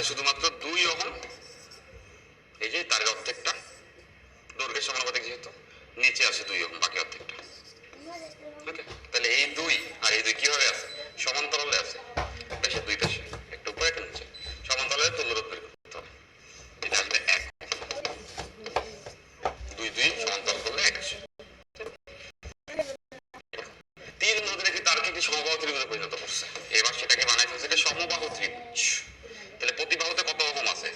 শুধুমাত্র 2 ওহম, এই যে তারের অর্ধেকটা দৈর্ঘ্যের সমানুপাতিক, যেহেতু নিচে আছে 2 ওহম, বাকি অর্ধেকটা। ওকে, তাহলে এই 2 আর এই 2 কিভাবে আছে? সমান্তরালে আছে, ব্যাসের 2 পাশে, একটা উপরে একটা নিচে, সমান্তরালে তুল্য রোধ বের করতে হবে। এটা আসবে 1, 2 2 সমান্তরাল করলে 1 আসে। 3 নদীর একটি তারকে একটি সমবাহু ত্রিভুজে পরিণত করছে, এবার সেটাকে বানাই ফেলছে একটা সমবাহু ত্রিভুজ। তাহলে প্রতি বাহুতে কত ওহম আছে?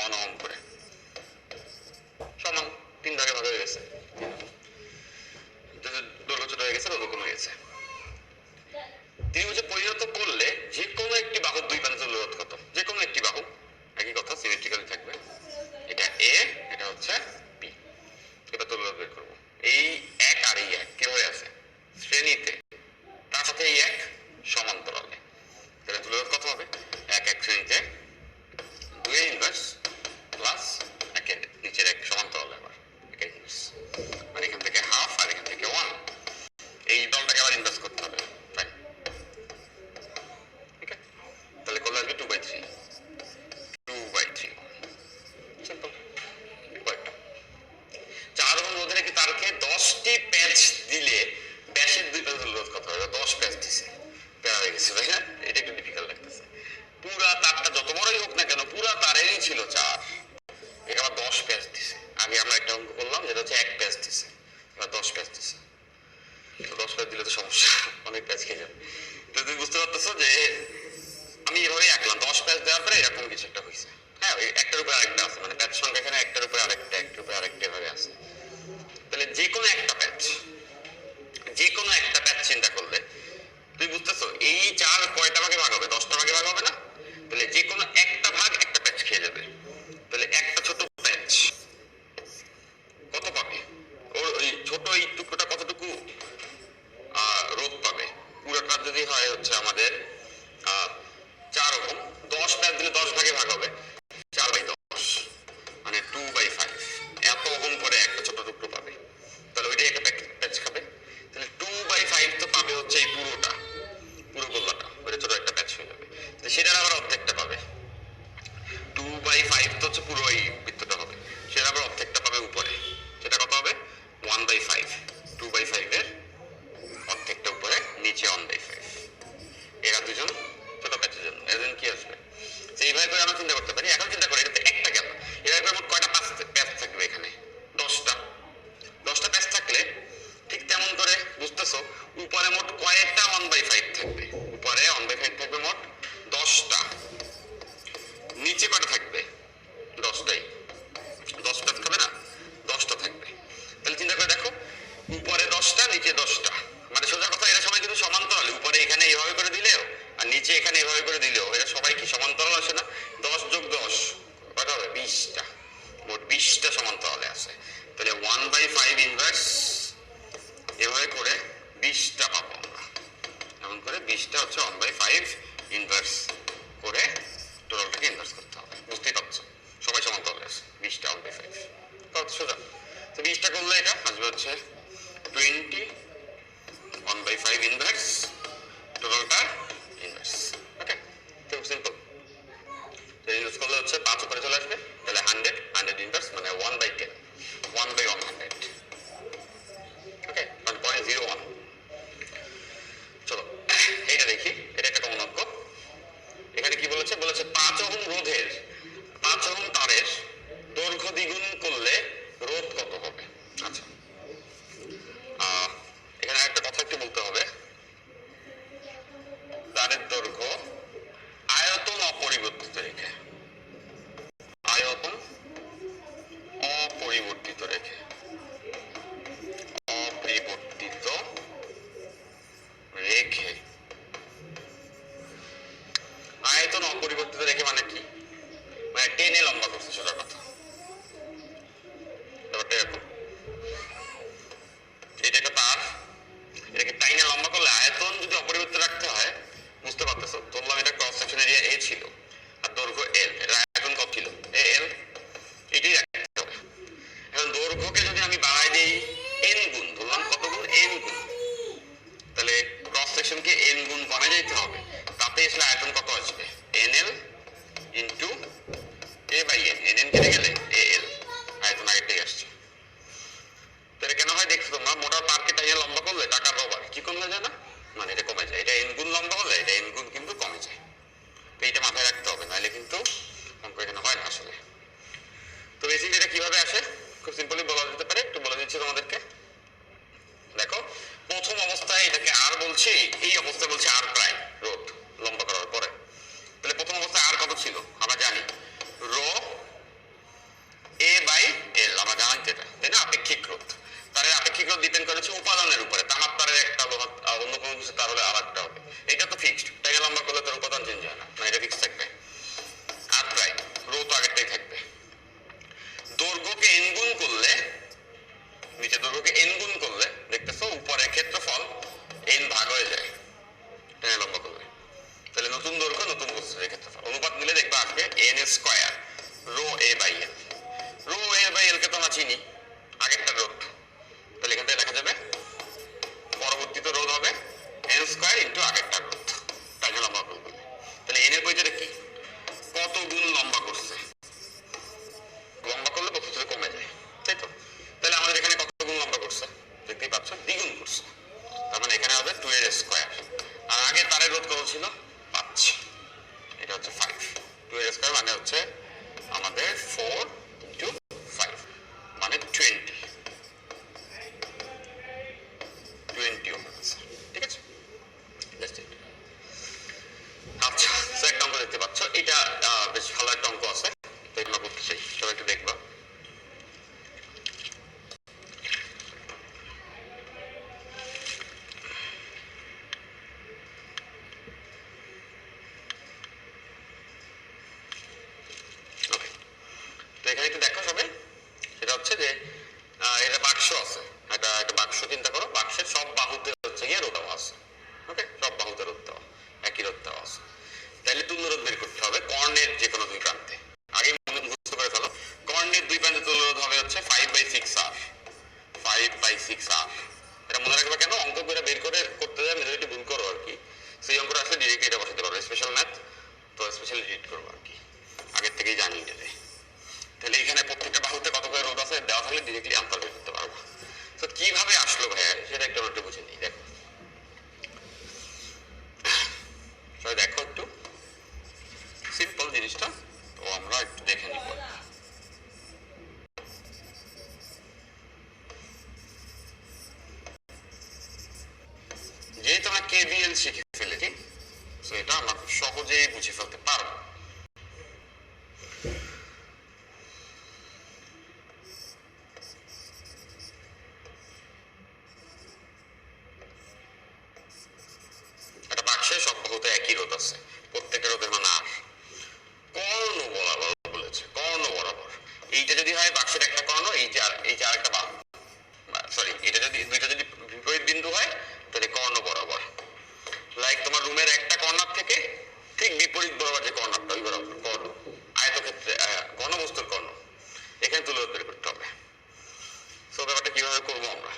1 ওহম করে, সমান 3 ভাগে ভাগ হয়ে গেছে, দৈর্ঘ্য ছোট হয়ে গেছে, রোধ কমে গেছে। ত্রিভুজে পরিণত করলে যে কোনো একটি বাহুর 2 প্রান্তের রোধ কত? যে কোনো একটি বাহু, একই কথা, সিমেট্রিক্যালি থাকবে। এটা এ, এটা হচ্ছে বি। এবার তুল্য রোধ বের করবো। এই 1 আর এই 1 কিভাবে আছে? শ্রেণীতে, তার সাথে এই 1 সমান্তরালে। তাহলে তুল্য রোধ কত হবে? 1 1 শ্রেণীতে, 2 এর ইনভার্স প্লাস 1 এর নিচের 1 সমান্তরালে, আবার 1 এর ইনভার্স, আর এখান থেকে হাফ আর এখান থেকে 1। এই দলটাকে আবার ইনভার্স করতে হবে, তাই? ঠিক আছে, তাহলে করলে আসবে 2/3, 2/3, সিম্পল। 4 ওহম রোধের একটি তারকে 10টি প্যাচ দিলে ব্যাসের 2 প্যাচের রোধ কত হবে? 10 প্যাচ দিছে, প্যারা হয়ে গেছে, তাই না? এটা একটু ডিফিকাল্ট লাগতেছে। পুরা তারটা যত বড়ই হোক না কেন, পুরা তারেরই ছিল 4, এটা আবার 10 প্যাচ দিছে। আগে আমরা একটা অঙ্ক করলাম যেটা হচ্ছে 1 প্যাচ দিছে, এবার 10 প্যাচ দিছে। তো 10 প্যাচ দিলে তো সমস্যা, অনেক প্যাচ খেয়ে যাবে। তো তুমি বুঝতে পারতেছো যে আমি এভাবে আঁকলাম, 10 প্যাচ দেওয়ার পরে এরকম কিছু একটা হয়েছে। হ্যাঁ, ওই একটার উপরে আরেকটা আছে, মানে প্যাচ সংখ্যা এখানে একটার উপরে আরেকটা, একটার উপরে আরেকটা এভাবে আছে। তাহলে যে কোনো একটা প্যাচ, যে কোনো একটা প্যাচ চিন্তা করলে তুমি বুঝতেছো এই 4 কয়টা ভাগে ভাগ হবে? 10টা ভাগে ভাগ হবে না? তাহলে যে কোনো একটা ভাগ একটা প্যাচ খেয়ে যাবে। তাহলে একটা ছোট প্যাচ কত পাবে? ওর ওই ছোট এই টুকরোটা কতটুকু রোধ পাবে? পুরোটা যদি হয় হচ্ছে আমাদের 4 ওহম, 10 প্যাচ দিলে 10 ভাগে ভাগ হবে, 4/10, মানে 2/5, এত ওহম করে একটা ছোট টুকরো পাবে। তাহলে ওইটাই একটা প্যাচ খাবে। তাহলে 2/5 তো পাবে হচ্ছে এই পুরোটা, পুরো গোল্লাটা, ওইটা ছোট একটা প্যাচ হয়ে যাবে। সেটার আবার অর্ধেকটা পাবে, 2/5 তো হচ্ছে পুরো এই বৃত্তটা হবে, সেটা আবার অর্ধেকটা পাবে উপরে। সেটা কত হবে? 1/5, 2/5 এর অর্ধেকটা উপরে, নিচে 1/5। এরা দুজন ছোট প্যাচের জন্য, এদের কি আসবে? এইভাবে করে আমরা চিন্তা করতে পারি। এখন চিন্তা করি এটা একটা গেল, এভাবে মোট কয়টা প্যাচ থাকবে এখানে? 10টা। 10টা প্যাচ থাকলে ঠিক তেমন করে বুঝতেছো উপরে মোট কয়েকটা 1/5 থাকবে? উপরে 1/5 থাকবে মোট 10টা, নিচে কয়টা থাকবে? 10টাই। 10 প্যাচ খাবে না, 10টা থাকবে। তাহলে চিন্তা করে দেখো, উপরে 10টা, নিচে 10টা, মানে সোজা কথা এরা সবাই কিন্তু সমান্তরাল। উপরে এখানে এইভাবে করে দিলেও আর নিচে এখানে এইভাবে করে দিলেও এরা সবাই কি সমান্তরাল আসে না? 10 যোগ 10 কত হবে? 20টা, মোট 20টা সমান্তরালে আছে। তাহলে 1/5 ইনভার্স, এভাবে করে 20টা পাবো আমরা। এমন করে 20টা হচ্ছে 1/5 ইনভার্স করে টোটালটাকে ইনভার্স করতে হবে। বুঝতেই পারছো, সবাই সমান্তরালে আছে, 20টা 1/5, কত সোজা। তো 20টা করলে এটা আসবে হচ্ছে 20, 1/5 ইনভার্স, টোটালটা ইনভার্স। ওকে, তো অপরিবর্তিত রেখে মানে কি, মানে টেনে লম্বা করছে সোজা কথা। ব্যাপারটা এরকম, এটা একটা তার, এটাকে টাইনে লম্বা করলে আয়তন যদি অপরিবর্তিত রাখতে হয়, বুঝতে পারতেছো, ধরলাম এটা ক্রস সেকশন এরিয়া এ ছিল আর দৈর্ঘ্য এল, এটা আয়তন কত ছিল এ এল, এটাই রাখতে হবে। এখন দৈর্ঘ্যকে যদি আমি বাড়াই দিই এন গুণ, ধরলাম কত গুণ এন গুণ, তাহলে ক্রস সেকশনকে এন গুণ কমে যেতে হবে, তাতে আসলে আয়তন কত আসবে N L into A by N, N N কেটে গেলে এ এল, আয়তন আগেরটাই আসছে। তাহলে কেন হয় দেখছো তোমরা, মোটা তারকে টাইনে লম্বা করলে টাকার রবার কি কম হয়ে যায় না, মানে এটা কমে যায়, এটা এন গুণ লম্বা হলে এটা এন গুণ কিন্তু কমে যায়। তো এইটা মাথায় রাখতে হবে, নাহলে কিন্তু অঙ্ক এখানে হয় না আসলে। তো বেসিক্যালি এটা কিভাবে আসে খুব সিম্পলি বলা যেতে পারে, একটু বলে দিচ্ছি তোমাদেরকে। দেখো প্রথম অবস্থায় এটাকে আর বলছি, এই অবস্থায় বলছি আর প্রাইম রোধ লম্বা করার পরে। তাহলে প্রথম অবস্থায় আর কত ছিল আমরা জানি, রো এ বাই এল, আমরা জানি যেটা, তাই না, আপেক্ষিক রোধ। তার আপেক্ষিক রোধ ডিপেন্ড করেছে উপাদানের উপরে, তামার তারের একটা লোহা অন্য কোনো কিছু তার হলে আর একটা হবে, এটা তো ফিক্সড, টাইনে লম্বা করলে তার উপাদান চেঞ্জ হয় না, এটা ফিক্স থাকবে। আর প্রাইম রো তো আগেরটাই থাকবে। দৈর্ঘ্যকে এন গুণ করলে, নিচে দৈর্ঘ্যকে এন গুণ করলে দেখতেছো উপরের ক্ষেত্রফল এন ভাগ হয়ে যায় টেনে লম্বা করলে, তাহলে নতুন দৈর্ঘ্য নতুন বস্তুর ক্ষেত্রফল অনুপাত নিলে দেখবা আসবে N square rho A by L. Rho A by L কে তো আমরা চিনি আগেরটা রোধ, তাহলে এখান থেকে লেখা যাবে পরবর্তীতে রোধ হবে এন স্কয়ার ইন্টু আগেরটা রোধ টেনে লম্বা করলে। তাহলে এন এর পরিচয়টা কি, কত গুণ লম্বা করছে, লম্বা করলে বস্তুটা কমে যায়, তাই তো। তাহলে আমাদের এখানে কত গুণ লম্বা করছে দেখতেই পাচ্ছ, দ্বিগুণ করছে, তার মানে এখানে হবে 2 এর স্কয়ার। আর আগে তারের রোধ কত ছিল 5, এটা হচ্ছে 5, 2 এর স্কয়ার মানে হচ্ছে আমাদের 4 ইন্টু 5 মানে 20 ওহম আছে, ঠিক আছে। আচ্ছা একটা অঙ্ক দেখতে পাচ্ছ, এটা বেশ ভালো একটা অঙ্ক আছে, তো এগুলো করতে চাই, সবাই একটু দেখবা। তো এখানে একটু দেখো সবাই, সেটা হচ্ছে যে এটা বাক্স আছে, একটা বাক্স চিন্তা করো, বাক্সের সব বাহুতে হচ্ছে গিয়ে রোধ দেওয়া আছে, ওকে, সব বাহুতে রোধ দেওয়া, একই রোধ দেওয়া আছে। তাহলে তুল্য রোধ বের করতে হবে কর্ণের যে কোনো দুই প্রান্তে, আগে মুখস্থ করে ফেলো, কর্ণের দুই প্রান্তে তুল্য রোধ হবে হচ্ছে 5/6R, 5/6R। এটা মনে রাখবে কেন, অঙ্ক করে বের করে করতে যায় মেজরিটি ভুল করো আর কি, সেই অঙ্কটা আসলে ডিরেক্টলি এটা বসাতে পারো, স্পেশাল ম্যাথ তো স্পেশালি ট্রিট করবো আর কি, আগের থেকেই জানিয়ে দেবে। তাহলে এখানে প্রত্যেকটা বাহুতে কত করে রোধ আছে দেওয়া থাকলে ডিরেক্টলি আনসার বের করতে পারবো। তো কিভাবে আসলো ভাইয়া সেটা একটু বুঝে নিই। দেখো দেখো একটু সিম্পল জিনিসটা, তো আমরা একটু দেখে নিব। যেহেতু আমরা কেভিএল শিখে ফেলেছি, তো এটা আমরা খুব সহজেই বুঝে ফেলতে পারবো। একটা বাক্সে সব বাহুতে একই রোধ আছে, প্রত্যেকের রোধের মান আর, কর্ণ বরাবর বলেছে, কর্ণ বরাবর। এইটা যদি হয় বাক্সের একটা কর্ণ, এইটা আরেকটা বাহু, সরি এটা যদি দুইটা যদি বিপরীত বিন্দু হয় তাহলে কর্ণ বরাবর। লাইক তোমার রুমের একটা কর্নার থেকে ঠিক বিপরীত বরাবর যে কর্নারটা, ওই বরাবর কর্ণ, আয়তক্ষেত্রে ঘনবস্তুর কর্ণ, এখানে তুলে বের করতে হবে। তো ব্যাপারটা কিভাবে করবো আমরা,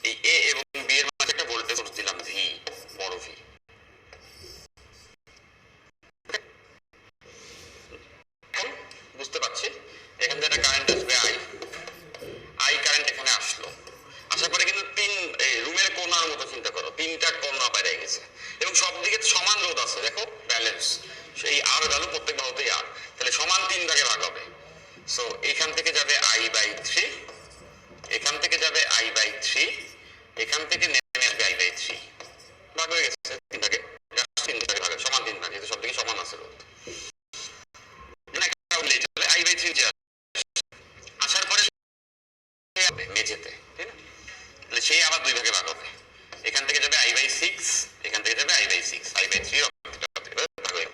এই এ এবং বি এর মাঝে একটা ভোল্টেজ সোর্স দিলাম ভি, বড় ভি, বুঝতে পারছি। এখান থেকে একটা কারেন্ট আসবে আই, আই কারেন্ট এখানে আসলো, আসার পরে কিন্তু রুমের কোণার মতো চিন্তা করো, তিনটা কোণা বাইরে গেছে এবং সব দিকে সমান রোধ আছে, দেখো ব্যালেন্স, এই আর ভ্যালু প্রত্যেক বাহুতেই আর, তাহলে সমান 3 ভাগে ভাগ হবে। সো এখান থেকে যাবে I/3, এখান থেকে যাবে I/3, এখান থেকে নেমে আসবে I/3, ভাগ হয়ে গেছে 3 ভাগে, 3 ভাগে ভাগ, সমান 3 ভাগে, সব দিকে সমান আছে রোধ, I/3 আসার পরে মেঝেতে, তাই না, তাহলে সেই আবার 2 ভাগে ভাগ হবে, এখান থেকে যাবে I/6, এখান থেকে যাবে I/6, I/3 ভাগ হয়ে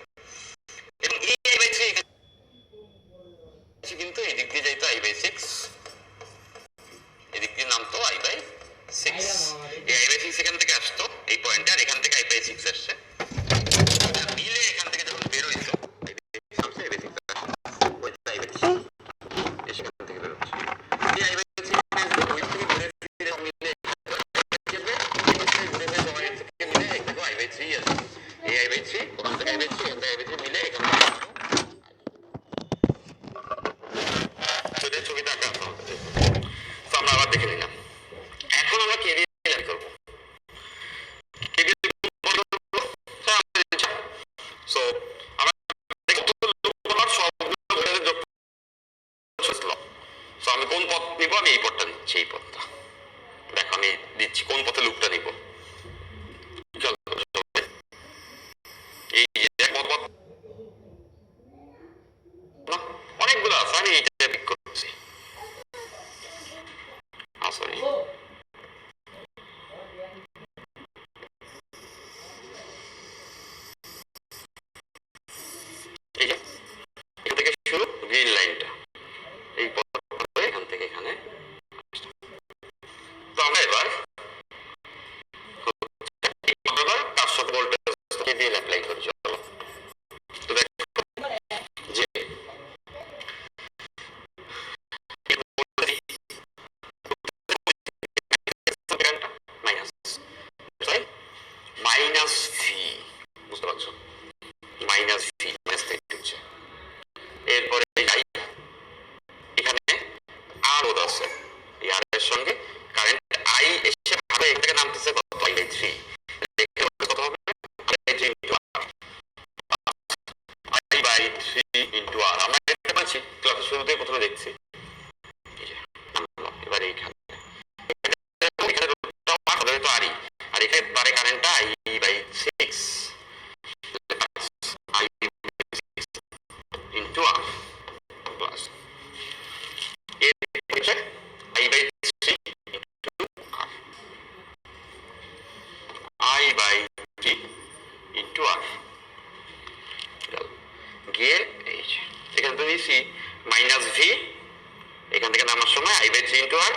থ্রি আছে, এই আই বাই থ্রি, ওখান থেকে আই বাই থ্রি, এখান থেকে আই বাই থ্রি মিলে এখানে ছবিটা আঁকা আছে আমাদের। তো আমরা আবার দেখে নিলাম। এখন আমরা কেভিএল করবো। সো আমরা আমি কোন পথ নিব, আমি এই পথটা নিচ্ছি, এই পথটা দেখো আমি দিচ্ছি কোন পথে লুপটা নিব। এই অনেকগুলো আছে, আমি এইটা পিক করছি। সরি এই যে এখান থেকে শুরু গ্রিন লাইনটা, এই পথ এখান থেকে এখানে। তো আমরা এবার তার সাথে ভোল্টেজ কেভিএল অ্যাপ্লাই করি। চলো তো দেখো যে মাইনাস ভি, বুঝতে পারছো, মাইনাস ভি মাইনাস হচ্ছে। এরপরে যাই এখানে আর রোধ আছে, এই আর এর সঙ্গে কারেন্ট আই এসে ভাবে এখানে নামতেছে কত, আই বাই থ্রি, কত হবে I by three into R, I by three into R. আমরা দেখতে পাচ্ছি ক্লাসের শুরুতেই প্রথমে দেখছি। এবার এইখানে আরই, আর এখানে তারে কারেন্টটা I by six into R plus এর হচ্ছে I by three into R, I by three into R গিয়ে এই এখান থেকে দিয়েছি মাইনাস ভি, এখান থেকে নামার সময় I by three into R,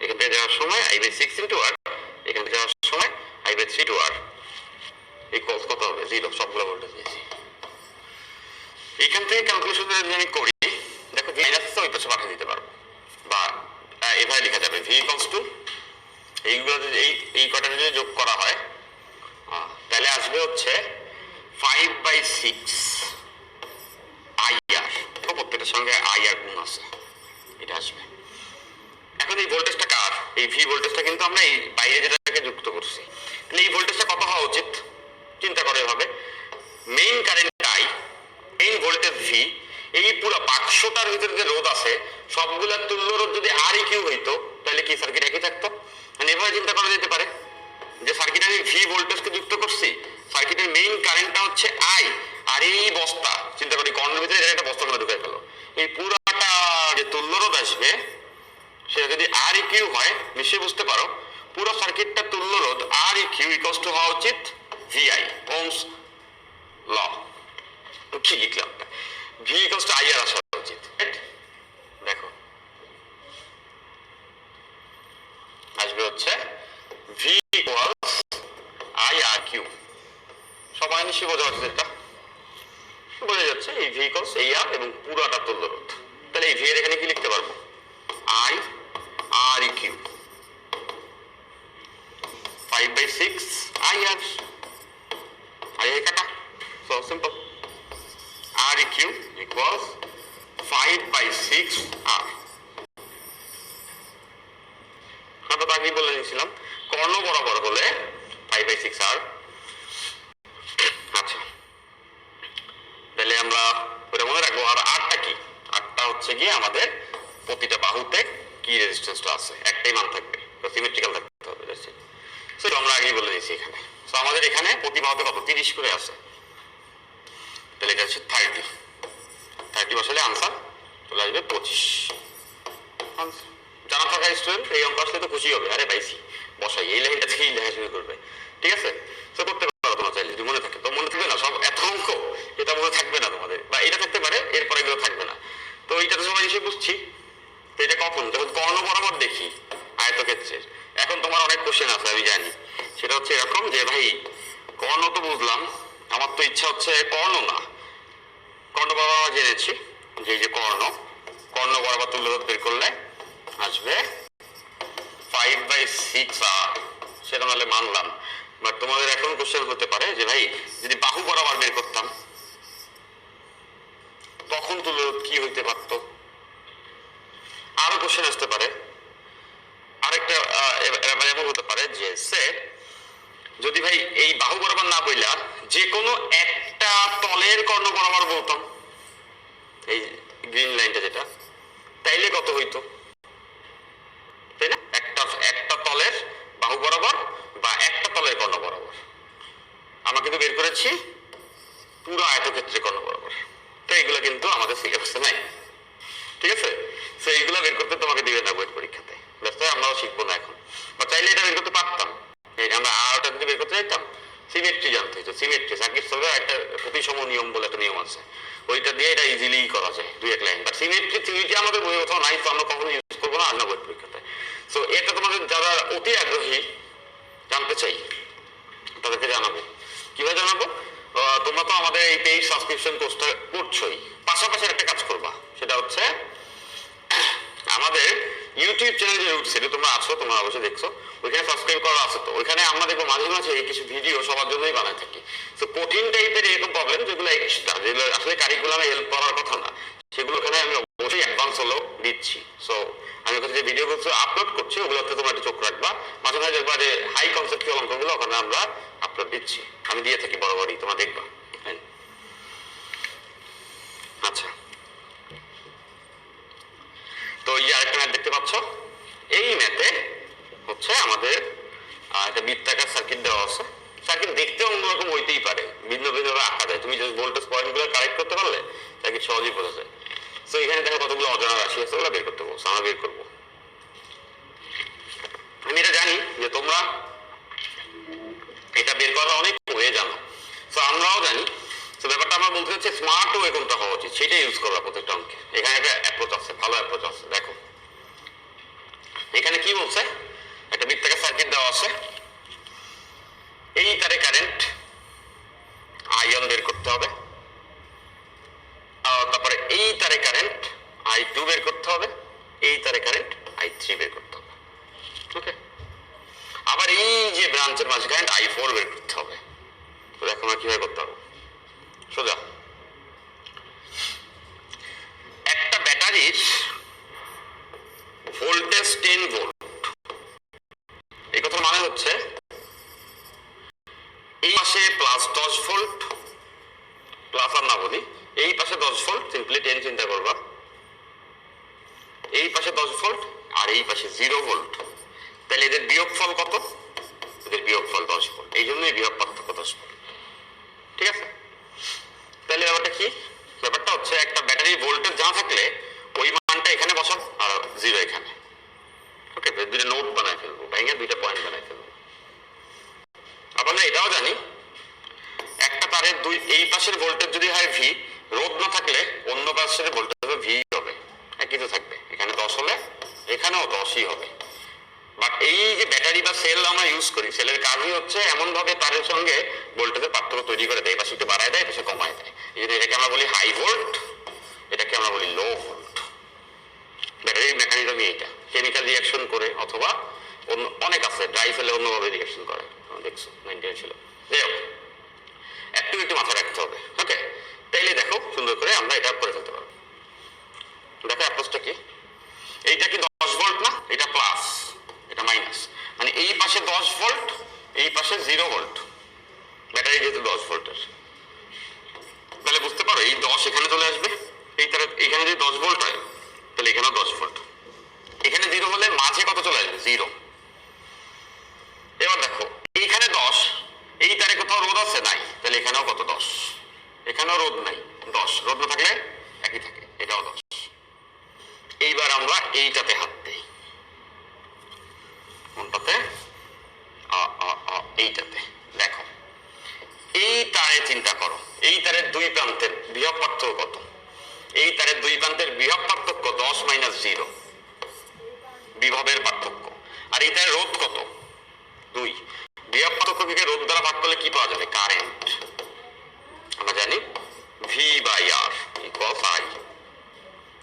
এখান থেকে যাওয়ার সময় I by six into R, এখান থেকে যাওয়ার সময় I by three two R, equals কত হবে জিরো, সবগুলো ভোল্টেজ দিয়েছি। এইখান থেকে ক্যালকুলেশন যদি আমি করি, দেখো ভি মাইনাস ওই পাশে পাঠিয়ে দিতে পারবো, বা এভাবে লেখা যাবে ভি ইকুয়ালস টু এইগুলো যদি এই কটা যদি যোগ করা হয় তাহলে আসবে হচ্ছে 5/6 আইআর, প্রত্যেকটার সঙ্গে আইআর গুণ আছে, এটা আসবে। এখন এই ভোল্টেজটা কার, এই ভি ভোল্টেজটা কিন্তু আমরা এই বাইরে যেটাকে যুক্ত করছি, তাহলে এই ভোল্টেজটা কত হওয়া উচিত চিন্তা করে হবে, main current I, main voltage V, এই পুরো বাক্সটার ভিতরে যে রোধ আছে সবগুলোর তুল্য রোধ যদি আর ই কিউ হইতো তাহলে কি সার্কিট একই থাকতো। মানে এভাবে চিন্তা করা যেতে পারে যে সার্কিটে আমি ভি ভোল্টেজকে যুক্ত করছি, সার্কিটের মেইন কারেন্টটা হচ্ছে আই, আর এই বস্তা চিন্তা করি কর্ণের ভিতরে একটা বস্তা করে ঢুকে ফেলো, এই পুরাটা যে তুল্য রোধ আসবে সেটা যদি আর ই কিউ হয় নিশ্চয়ই বুঝতে পারো পুরো সার্কিটটা তুল্য রোধ R E Q equals to হওয়া উচিত ভিআই, ওহমস ল। কি লিখলাম, V equals to I R আসা উচিত। দেখো আসবে হচ্ছে V equals I R Q, সবাই নিশ্চয়ই বোঝা হচ্ছে, এটা বোঝা যাচ্ছে এই ভি ইকুয়ালস এই আর এবং পুরোটা তুল্য রোধ। তাহলে এই ভি এর এখানে কি লিখতে পারবো, I R E Q 5/6 I R, I এ কাটা, so simple, R E Q equals 5/6 R. আমরা তো আগেই বলে নিয়েছিলাম কর্ণ বরাবর হলে 5/6 আর। আচ্ছা তাহলে আমরা ওটা মনে রাখবো। আর আরটা কি, আরটা হচ্ছে গিয়ে আমাদের প্রতিটা বাহুতে কি রেজিস্ট্যান্সটা আছে একটাই মান থাকবে, তো সিমেট্রিক্যাল থাকতে হবে, সেটা আমরা আগেই বলে দিয়েছি এখানে। তো আমাদের এখানে প্রতি বাহুতে কত 30 করে আছে, তাহলে এটা হচ্ছে 30 বসালে আনসার চলে আসবে 25। জানা থাকা স্টুডেন্ট এই অঙ্ক আসলে তো খুশি হবে, আরে পাইছি বসাই, এই লাইনটা থেকেই লেখা শুরু করবে, ঠিক আছে। তো করতে পারো তোমার চাইলে, যদি মনে থাকে। তো মনে থাকবে না সব এত অঙ্ক, এটা মনে থাকবে না তোমাদের, বা এটা থাকতে পারে এরপরে এগুলো থাকবে না। তো এইটা তো সবাই এসে বুঝছি। তো এটা কখন, যখন কর্ণ বরাবর দেখি আয়তক্ষেত্রের। এখন তোমার অনেক কোশ্চেন আছে আমি জানি, সেটা হচ্ছে এরকম যে ভাই কর্ণ তো বুঝলাম, আমার তো ইচ্ছা হচ্ছে কর্ণ না, কর্ণ বরাবর জেনেছি যে এই যে কর্ণ, কর্ণ বরাবর তুল্য রোধ বের করলে আসবে 5/6 আর, সেটা নাহলে মানলাম। বাট তোমাদের এখন কোশ্চেন হতে পারে যে ভাই যদি বাহু বরাবর বের করতাম তখন তুলো কি হইতে পারতো। আরো কোশ্চেন আসতে পারে, আরেকটা এমন হতে পারে যে সে যদি ভাই এই বাহু বরাবর না বইলা যে কোনো একটা তলের কর্ণ বরাবর বলতাম, এই গ্রিন লাইনটা যেটা, তাইলে কত হইতো, তাই না? একটা তলের বাহু বরাবর বা একটা তলের কর্ণ বরাবর। আমরা কিন্তু বের করেছি পুরো আয়তক্ষেত্রের কর্ণ বরাবর, তো এইগুলো কিন্তু আমাদের সিলেবাসে নাই, ঠিক আছে? তো এইগুলো বের করতে তোমাকে দিবে না বোর্ড পরীক্ষাতে, ব্যস্ত আমরাও শিখবো না এখন। বা চাইলে এটা বের করতে পারতাম, আমরা আরোটা যদি বের করতে চাইতাম সিমেট্রি জানতে হইতো। সিমেট্রি সার্কিট সলভার একটা প্রতিসম নিয়ম বলে একটা নিয়ম আছে, ওইটা দিয়ে এটা ইজিলি করা যায় দুই এক লাইন। বাট সিমেট্রি থিওরিটি আমাদের বই কোথাও নাই, তো আমরা কখনো ইউজ করবো না আর না বোর্ড পরীক্ষাতে। সো এটা তোমাদের যারা অতি আগ্রহী জানতে চাই তাদেরকে জানাবো। কিভাবে জানাবো? তোমরা তো আমাদের এই পেইড সাবস্ক্রিপশন কোর্সটা করছোই, পাশাপাশি একটা কাজ করবা, সেটা হচ্ছে আমাদের ইউটিউব চ্যানেল যে রুট সেটা তোমরা আছো, তোমরা অবশ্যই দেখছো, ওইখানে সাবস্ক্রাইব করা আছে। তো ওইখানে আমরা দেখবো মাঝে মাঝে এই কিছু ভিডিও সবার জন্যই বানায় থাকি। তো কঠিন টাইপের এরকম প্রবলেম যেগুলো এক্সট্রা, যেগুলো আসলে কারিকুলামে হেল্প করার কথা না, সেগুলো ওখানে আমি অবশ্যই অ্যাডভান্স হলেও দিচ্ছি। সো আমি ওখানে যে ভিডিওগুলো আপলোড করছি ওগুলোতে তোমরা একটু চোখ রাখবা। মাঝে মাঝে দেখবা যে হাই কনসেপ্টুয়াল অঙ্কগুলো ওখানে আমরা আপলোড দিচ্ছি, আমি দিয়ে থাকি বরাবরই, তোমরা দেখবা। আচ্ছা, তো এই আরেকটা ম্যাথ দেখতে পাচ্ছ, এই ম্যাথে হচ্ছে আমাদের একটা বৃত্তাকার সার্কিট দেওয়া আছে। সার্কিট দেখতে অন্যরকম হইতেই পারে, ভিন্ন ভিন্নভাবে আঁকা যায়, তুমি যদি ভোল্টেজ পয়েন্ট গুলো কারেক্ট করতে পারলে সার্কিট সহজেই বোঝা যায়। তো এখানে দেখো কতগুলো অজানা রাশি আছে, ওগুলো বের করতে বলছো, আমরা বের করবো। আমি এটা জানি যে তোমরা এটা বের করা অনেক হয়ে জানো, তো আমরাও জানি। তো ব্যাপারটা আমরা বলতে হচ্ছে স্মার্ট ওয়ে কোনটা হওয়া উচিত সেটা ইউজ করবা প্রত্যেকটা অঙ্কে। এখানে একটা অ্যাপ্রোচ আছে, ভালো অ্যাপ্রোচ আছে। দেখো এখানে কি বলছে, একটা বৃত্তাকার সার্কিট দেওয়া আছে, এই তারে কারেন্ট আই1 বের করতে হবে, তারপরে এই তারে কারেন্ট I2 বের করতে হবে, এই তারে কারেন্ট I3 বের করতে হবে। ওকে, আবার এই যে ব্রাঞ্চের মাঝে কারেন্ট I4 বের করতে হবে। তো দেখো আমরা কিভাবে করতে পারবো, সোজা একটা ব্যাটারির ভোল্টেজ 10 ভোল্ট, এই কথার মানে হচ্ছে এই পাশে প্লাস 10 ভোল্ট, প্লাস আর না বলি, এই পাশে 10 ভোল্ট, সিম্পলি 10 চিন্তা করবা, এই পাশে 10 ভোল্ট আর এই পাশে 0 ভোল্ট, তাহলে এদের বিয়োগফল কত? এদের বিয়োগফল 10 ভোল্ট, এই জন্যই বিয়োগ পার্থক্য 10 ভোল্ট, ঠিক আছে? তাহলে ব্যাপারটা কি? ব্যাপারটা হচ্ছে একটা ব্যাটারি ভোল্টেজ যা থাকলে ওই মানটা এখানে বসাবো আর 0 এখানে। ওকে, দুইটা নোট বানায় ফেলবো, ভেঙে দুইটা পয়েন্ট বানায় ফেলবো। আবার এটাও জানি একটা তারের এই পাশের ভোল্টেজ যদি হয় ভি, রোধ না থাকলে অন্য পাশের ভোল্টেজ হবে ভি হবে, একই তো থাকবে। এখানে 10 হলে এখানেও 10ই হবে। বাট এই যে ব্যাটারি বা সেল আমরা ইউজ করি, সেলের কাজই হচ্ছে এমন ভাবে তারের সঙ্গে ভোল্টেজের পার্থক্য তৈরি করে দেয়, পাশে একটু বাড়ায় দেয়, পাশে কমায় দেয়। এই জন্য এটাকে আমরা বলি হাই ভোল্ট, এটাকে আমরা বলি লো ভোল্ট। ব্যাটারির মেকানিজমই এইটা, কেমিক্যাল রিয়াকশন করে অথবা অন্য অনেক আছে, ড্রাই সেলে অন্যভাবে রিয়াকশন করে, দেখছো 90 ছিল। যাই হোক, একটু একটু মাথায় রাখতে হবে। ওকে, তাইলে দেখো সুন্দর করে আমরা এটা করে ফেলতে পারবো। দেখো অ্যাপ্রোচটা কি, এইটা কি 10 ভোল্ট না, এটা প্লাস এটা মাইনাস, মানে এই পাশে 10 ভোল্ট এই পাশে 0 ভোল্ট, ব্যাটারি যেহেতু 10 ভোল্টের, তাহলে বুঝতে পারো এই 10 এখানে চলে আসবে, এই তার এখানে যদি 10 ভোল্ট হয় তাহলে এখানেও 10 ভোল্ট, এখানে 0 হলে মাঝে কত চলে আসবে 0। এবার দেখো এইখানে 10, এই তারে কোথাও রোধ আছে নাই, তাহলে এখানেও কত 10, এখানেও রোধ নাই 10, রোধ না থাকলে একই থাকে, এটাও 10। এইবার আমরা এইটাতে হাত দিই, কোনটাতে? এইটাতে। দেখো এই তারে চিন্তা করো, এই তারের দুই প্রান্তের বিভব পার্থক্য কত? এই তারের দুই প্রান্তের বিভব পার্থক্য 10 - 0, বিভবের পার্থক্য। আর এই তারের রোধ কত? 2। বিভব পার্থক্যকে রোধ দ্বারা ভাগ করলে কি পাওয়া যাবে? কারেন্ট। আমরা জানি V/R = I।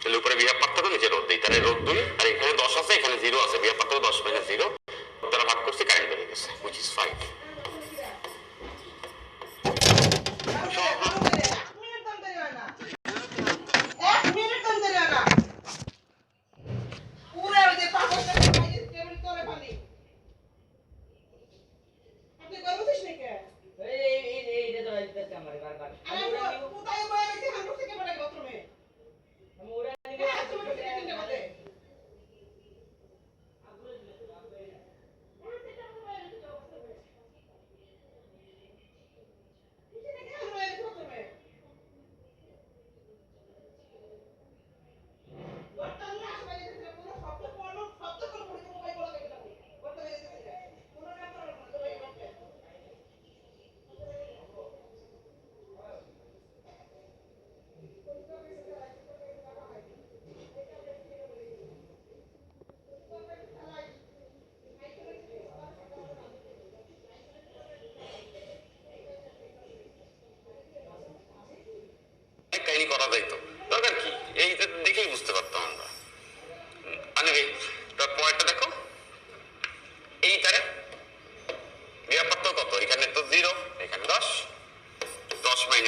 তাহলে উপরে বিভব পার্থক্য, নিচে রোধ, এই তারের রোধ 2 আর এখানে 10 আছে, এখানে 0 আছে, বিভব পার্থক্য 10 - 0 দ্বারা ভাগ করছি, কারেন্ট বেরিয়ে গেছে, which is 5।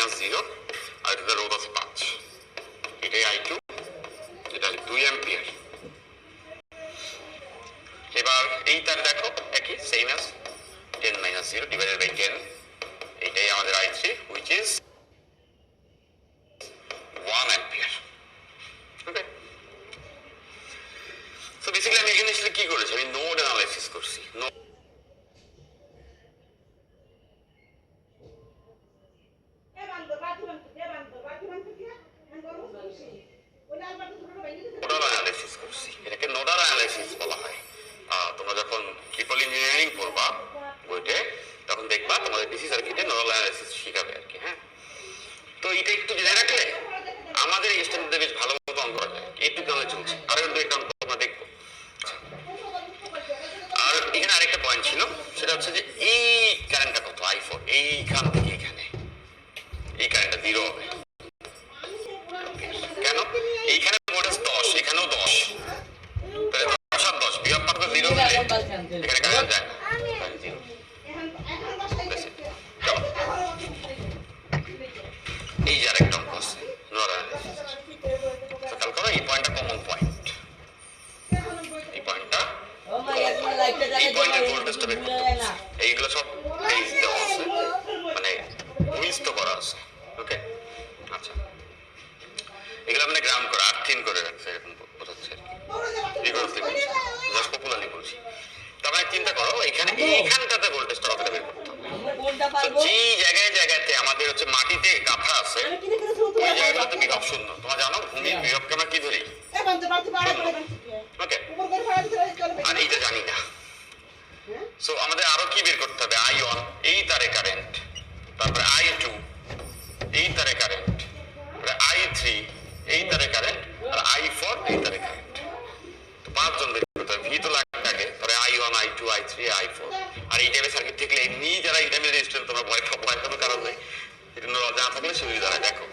মাইনাস 0 আর এটাতে রোধ আছে 5, এটাই I2, এটা 2 অ্যাম্পিয়ার। এবার এই তার দেখো একই same as 10 minus 0 divided by 10, এটাই আমাদের I3 which is 1 ampere. Okay, so basically আমি এখানে আসলে কি করেছি, আমি নোড অ্যানালাইসিস করছি। এটাকে নোডাল অ্যানালাইসিস বলা হয়। তোমরা যখন ট্রিপল ইঞ্জিনিয়ারিং পড়বা বইতে তখন দেখবা তোমাদের ডিসি সার্কিটে নোডাল অ্যানালাইসিস শিখাবে আর কি। হ্যাঁ, তো এটা একটু জেনে রাখলে আমাদের এই স্ট্যান্ডার্ডে বেশ ভালো মতো অঙ্ক করা যায়। একটু কারণে চলছে, আরো একটা অঙ্ক তোমরা দেখবো। আর এখানে আরেকটা পয়েন্ট ছিল, সেটা হচ্ছে যে এই কারেন্টটা কত, I4, এইখান থেকে এখানে এই কারেন্টটা 0 হবে। কেন? এইখানে ভোল্টেজ 10, এখানেও 10, তাহলে 10 আর 10 বিয়োগ পার্থক্য 0 হলে এখানে কারেন্ট যায় না, কারেন্ট 0। এই যে আরেকটা অঙ্ক আছে নোডাল অ্যানালাইসিস, খেয়াল করো এই পয়েন্টটা কমন পয়েন্ট, এই পয়েন্টটা এই পয়েন্টের ভোল্টেজটা বের করতে হবে। এইগুলো সব বেস দেওয়া আছে, মানে উইস্ট করা আছে। ওকে, আচ্ছা, এগুলো মানে গ্রাউন্ড করে আর্থিন করে রাখছে, এরকম বোঝাচ্ছে জাস্ট পপুলারলি বলছি। তারপরে চিন্তা করো এখানে এইখানটাতে ভোল্টেজটা কতটা বের করতে হবে। যে জায়গায় জায়গাতে আমাদের হচ্ছে মাটিতে গাঁথা আছে ওই জায়গাগুলোতে বিভব শূন্য। তোমরা জানো ভূমির বিভবকে আমরা কি ধরি? ওকে, আর এইটা জানি না। সো আমাদের আরো কি বের করতে হবে? I1 এই তারে কারেন্ট, তারপরে I2 এই তারে কারেন্ট, তারপরে I3 এই তারে কারেন্ট, আর I4 এই তারে কারেন্ট। তো 5 জন বের করতে হবে। ভি তো লাগবে আগে, তারপরে I1 I2 I3 I4। আর এই টাইপের সার্কিট থাকলে এমনি যারা ইন্টারমিডিয়েট স্টুডেন্ট তোমরা ভয় কোনো কারণ নেই, এটা জানা থাকলে সুবিধা হয়। দেখো,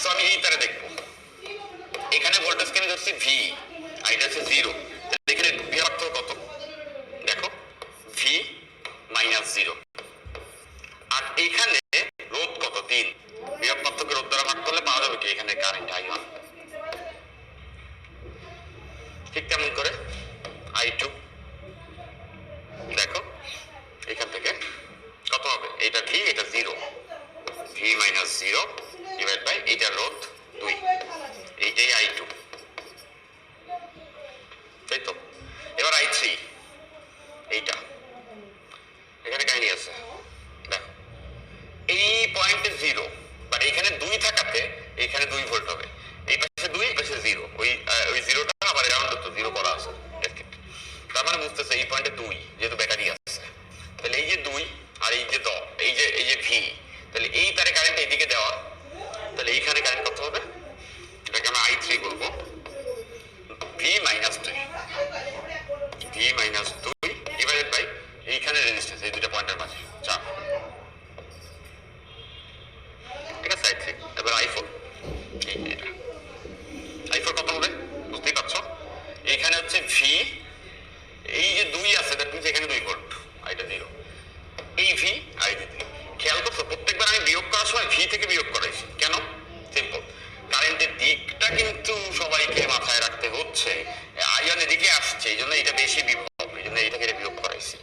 সো আমি এই তারে দেখবো, এখানে ভোল্টেজ কেন ধরছি ভি, আর এটা হচ্ছে 0, এখানে বিভক্ত কত দেখো, ভি মাইনাস 0, আর এইখানে রোধ কত 3, বিভব পার্থক্য রোধ দ্বারা ভাগ করলে পাওয়া যাবে কি এখানে কারেন্ট I1। ঠিক তেমন করে I2 দেখো, এখান থেকে কত হবে, এটা ভি এটা 0, ভি মাইনাস 0 ডিভাইড বাই এইটা রোধ 2, এইটাই I2, তাই তো। এবার I3 এইটা, এখানে কাহিনী আছে দেখো, এই পয়েন্টে 0, বাট এইখানে 2 থাকাতে এইখানে 2 ভোল্ট হবে, এই পাশে 2 এই পাশে 0, ওই 0টা আবার রাউন্ড তো 0 করা আছে। তার মানে বুঝতেছে এই পয়েন্টে 2 যেহেতু ব্যাটারি আছে, তাহলে এই যে 2 আর এই যে এই যে ভি, তাহলে এই তারে কারেন্ট এইদিকে দেওয়া, তাহলে এইখানে কারেন্ট কত হবে, এটাকে আমরা I3 বলবো, V minus 2, V minus 2 divided by এইখানে রেজিস্ট্যান্স, এই দুটো পয়েন্টের মাঝে 4, ঠিক আছে I3। এবার I4, এটা I4 কত হবে বুঝতেই পারছো, এইখানে হচ্ছে ভি, এই যে 2 আছে দ্যাট মিন্স এখানে 2 ভোল্ট, এটা 0, এই ভি আর এই 2। খেয়াল করছো প্রত্যেকবার আমি বিয়োগ করার সময় ভি থেকে বিয়োগ করাইছি, কেন? সিম্পল, কারেন্টের দিকটা কিন্তু সবাইকে মাথায় রাখতে হচ্ছে, I1 এদিকে আসছে এই জন্য এটা বেশি বিভব, এই জন্য এইটাকে বিয়োগ করাইছি।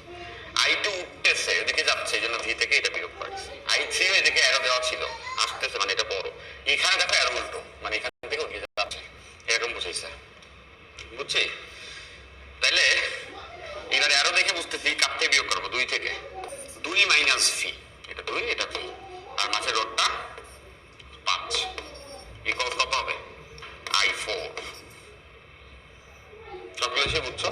I2 উঠতেছে ওদিকে যাচ্ছে এই জন্য ভি থেকে এটা বিয়োগ করাইছি। I3 এদিকে অ্যারো দেওয়া ছিল, আসতেছে মানে এটা বড়, এখানে দেখো অ্যারো উল্টো, মানে এখান থেকে ওদিকে যাচ্ছে, এরকম বুঝাইছে, বুঝছি? তাইলে এবার অ্যারো দেখে বুঝতেছি কার থেকে বিয়োগ করবো, 2 থেকে, 2 মাইনাস ভি, এটা 2 এটা ভি, আর মাঝের রোডটা 5, ইকুয়াল কত হবে I4। সকলে এসে বুঝছো?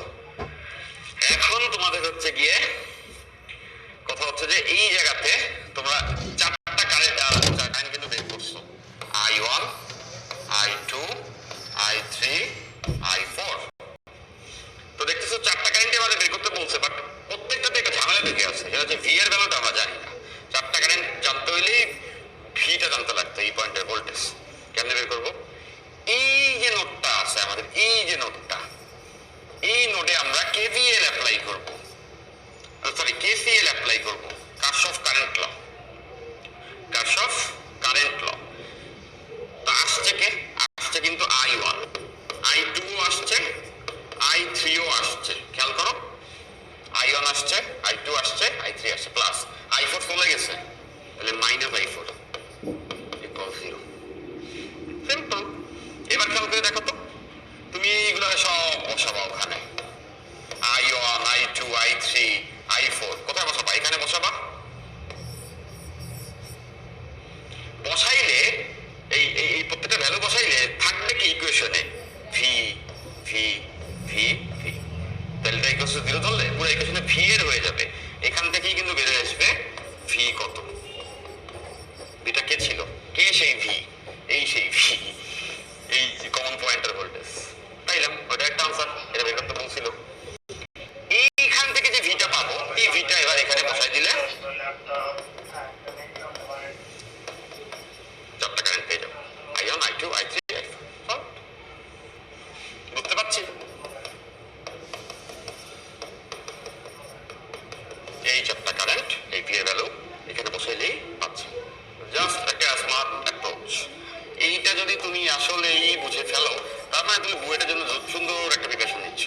আসলেই বুঝে ফেলো, তার মানে তুমি বুয়েটের জন্য সুন্দর একটা প্রিপারেশন নিচ্ছ।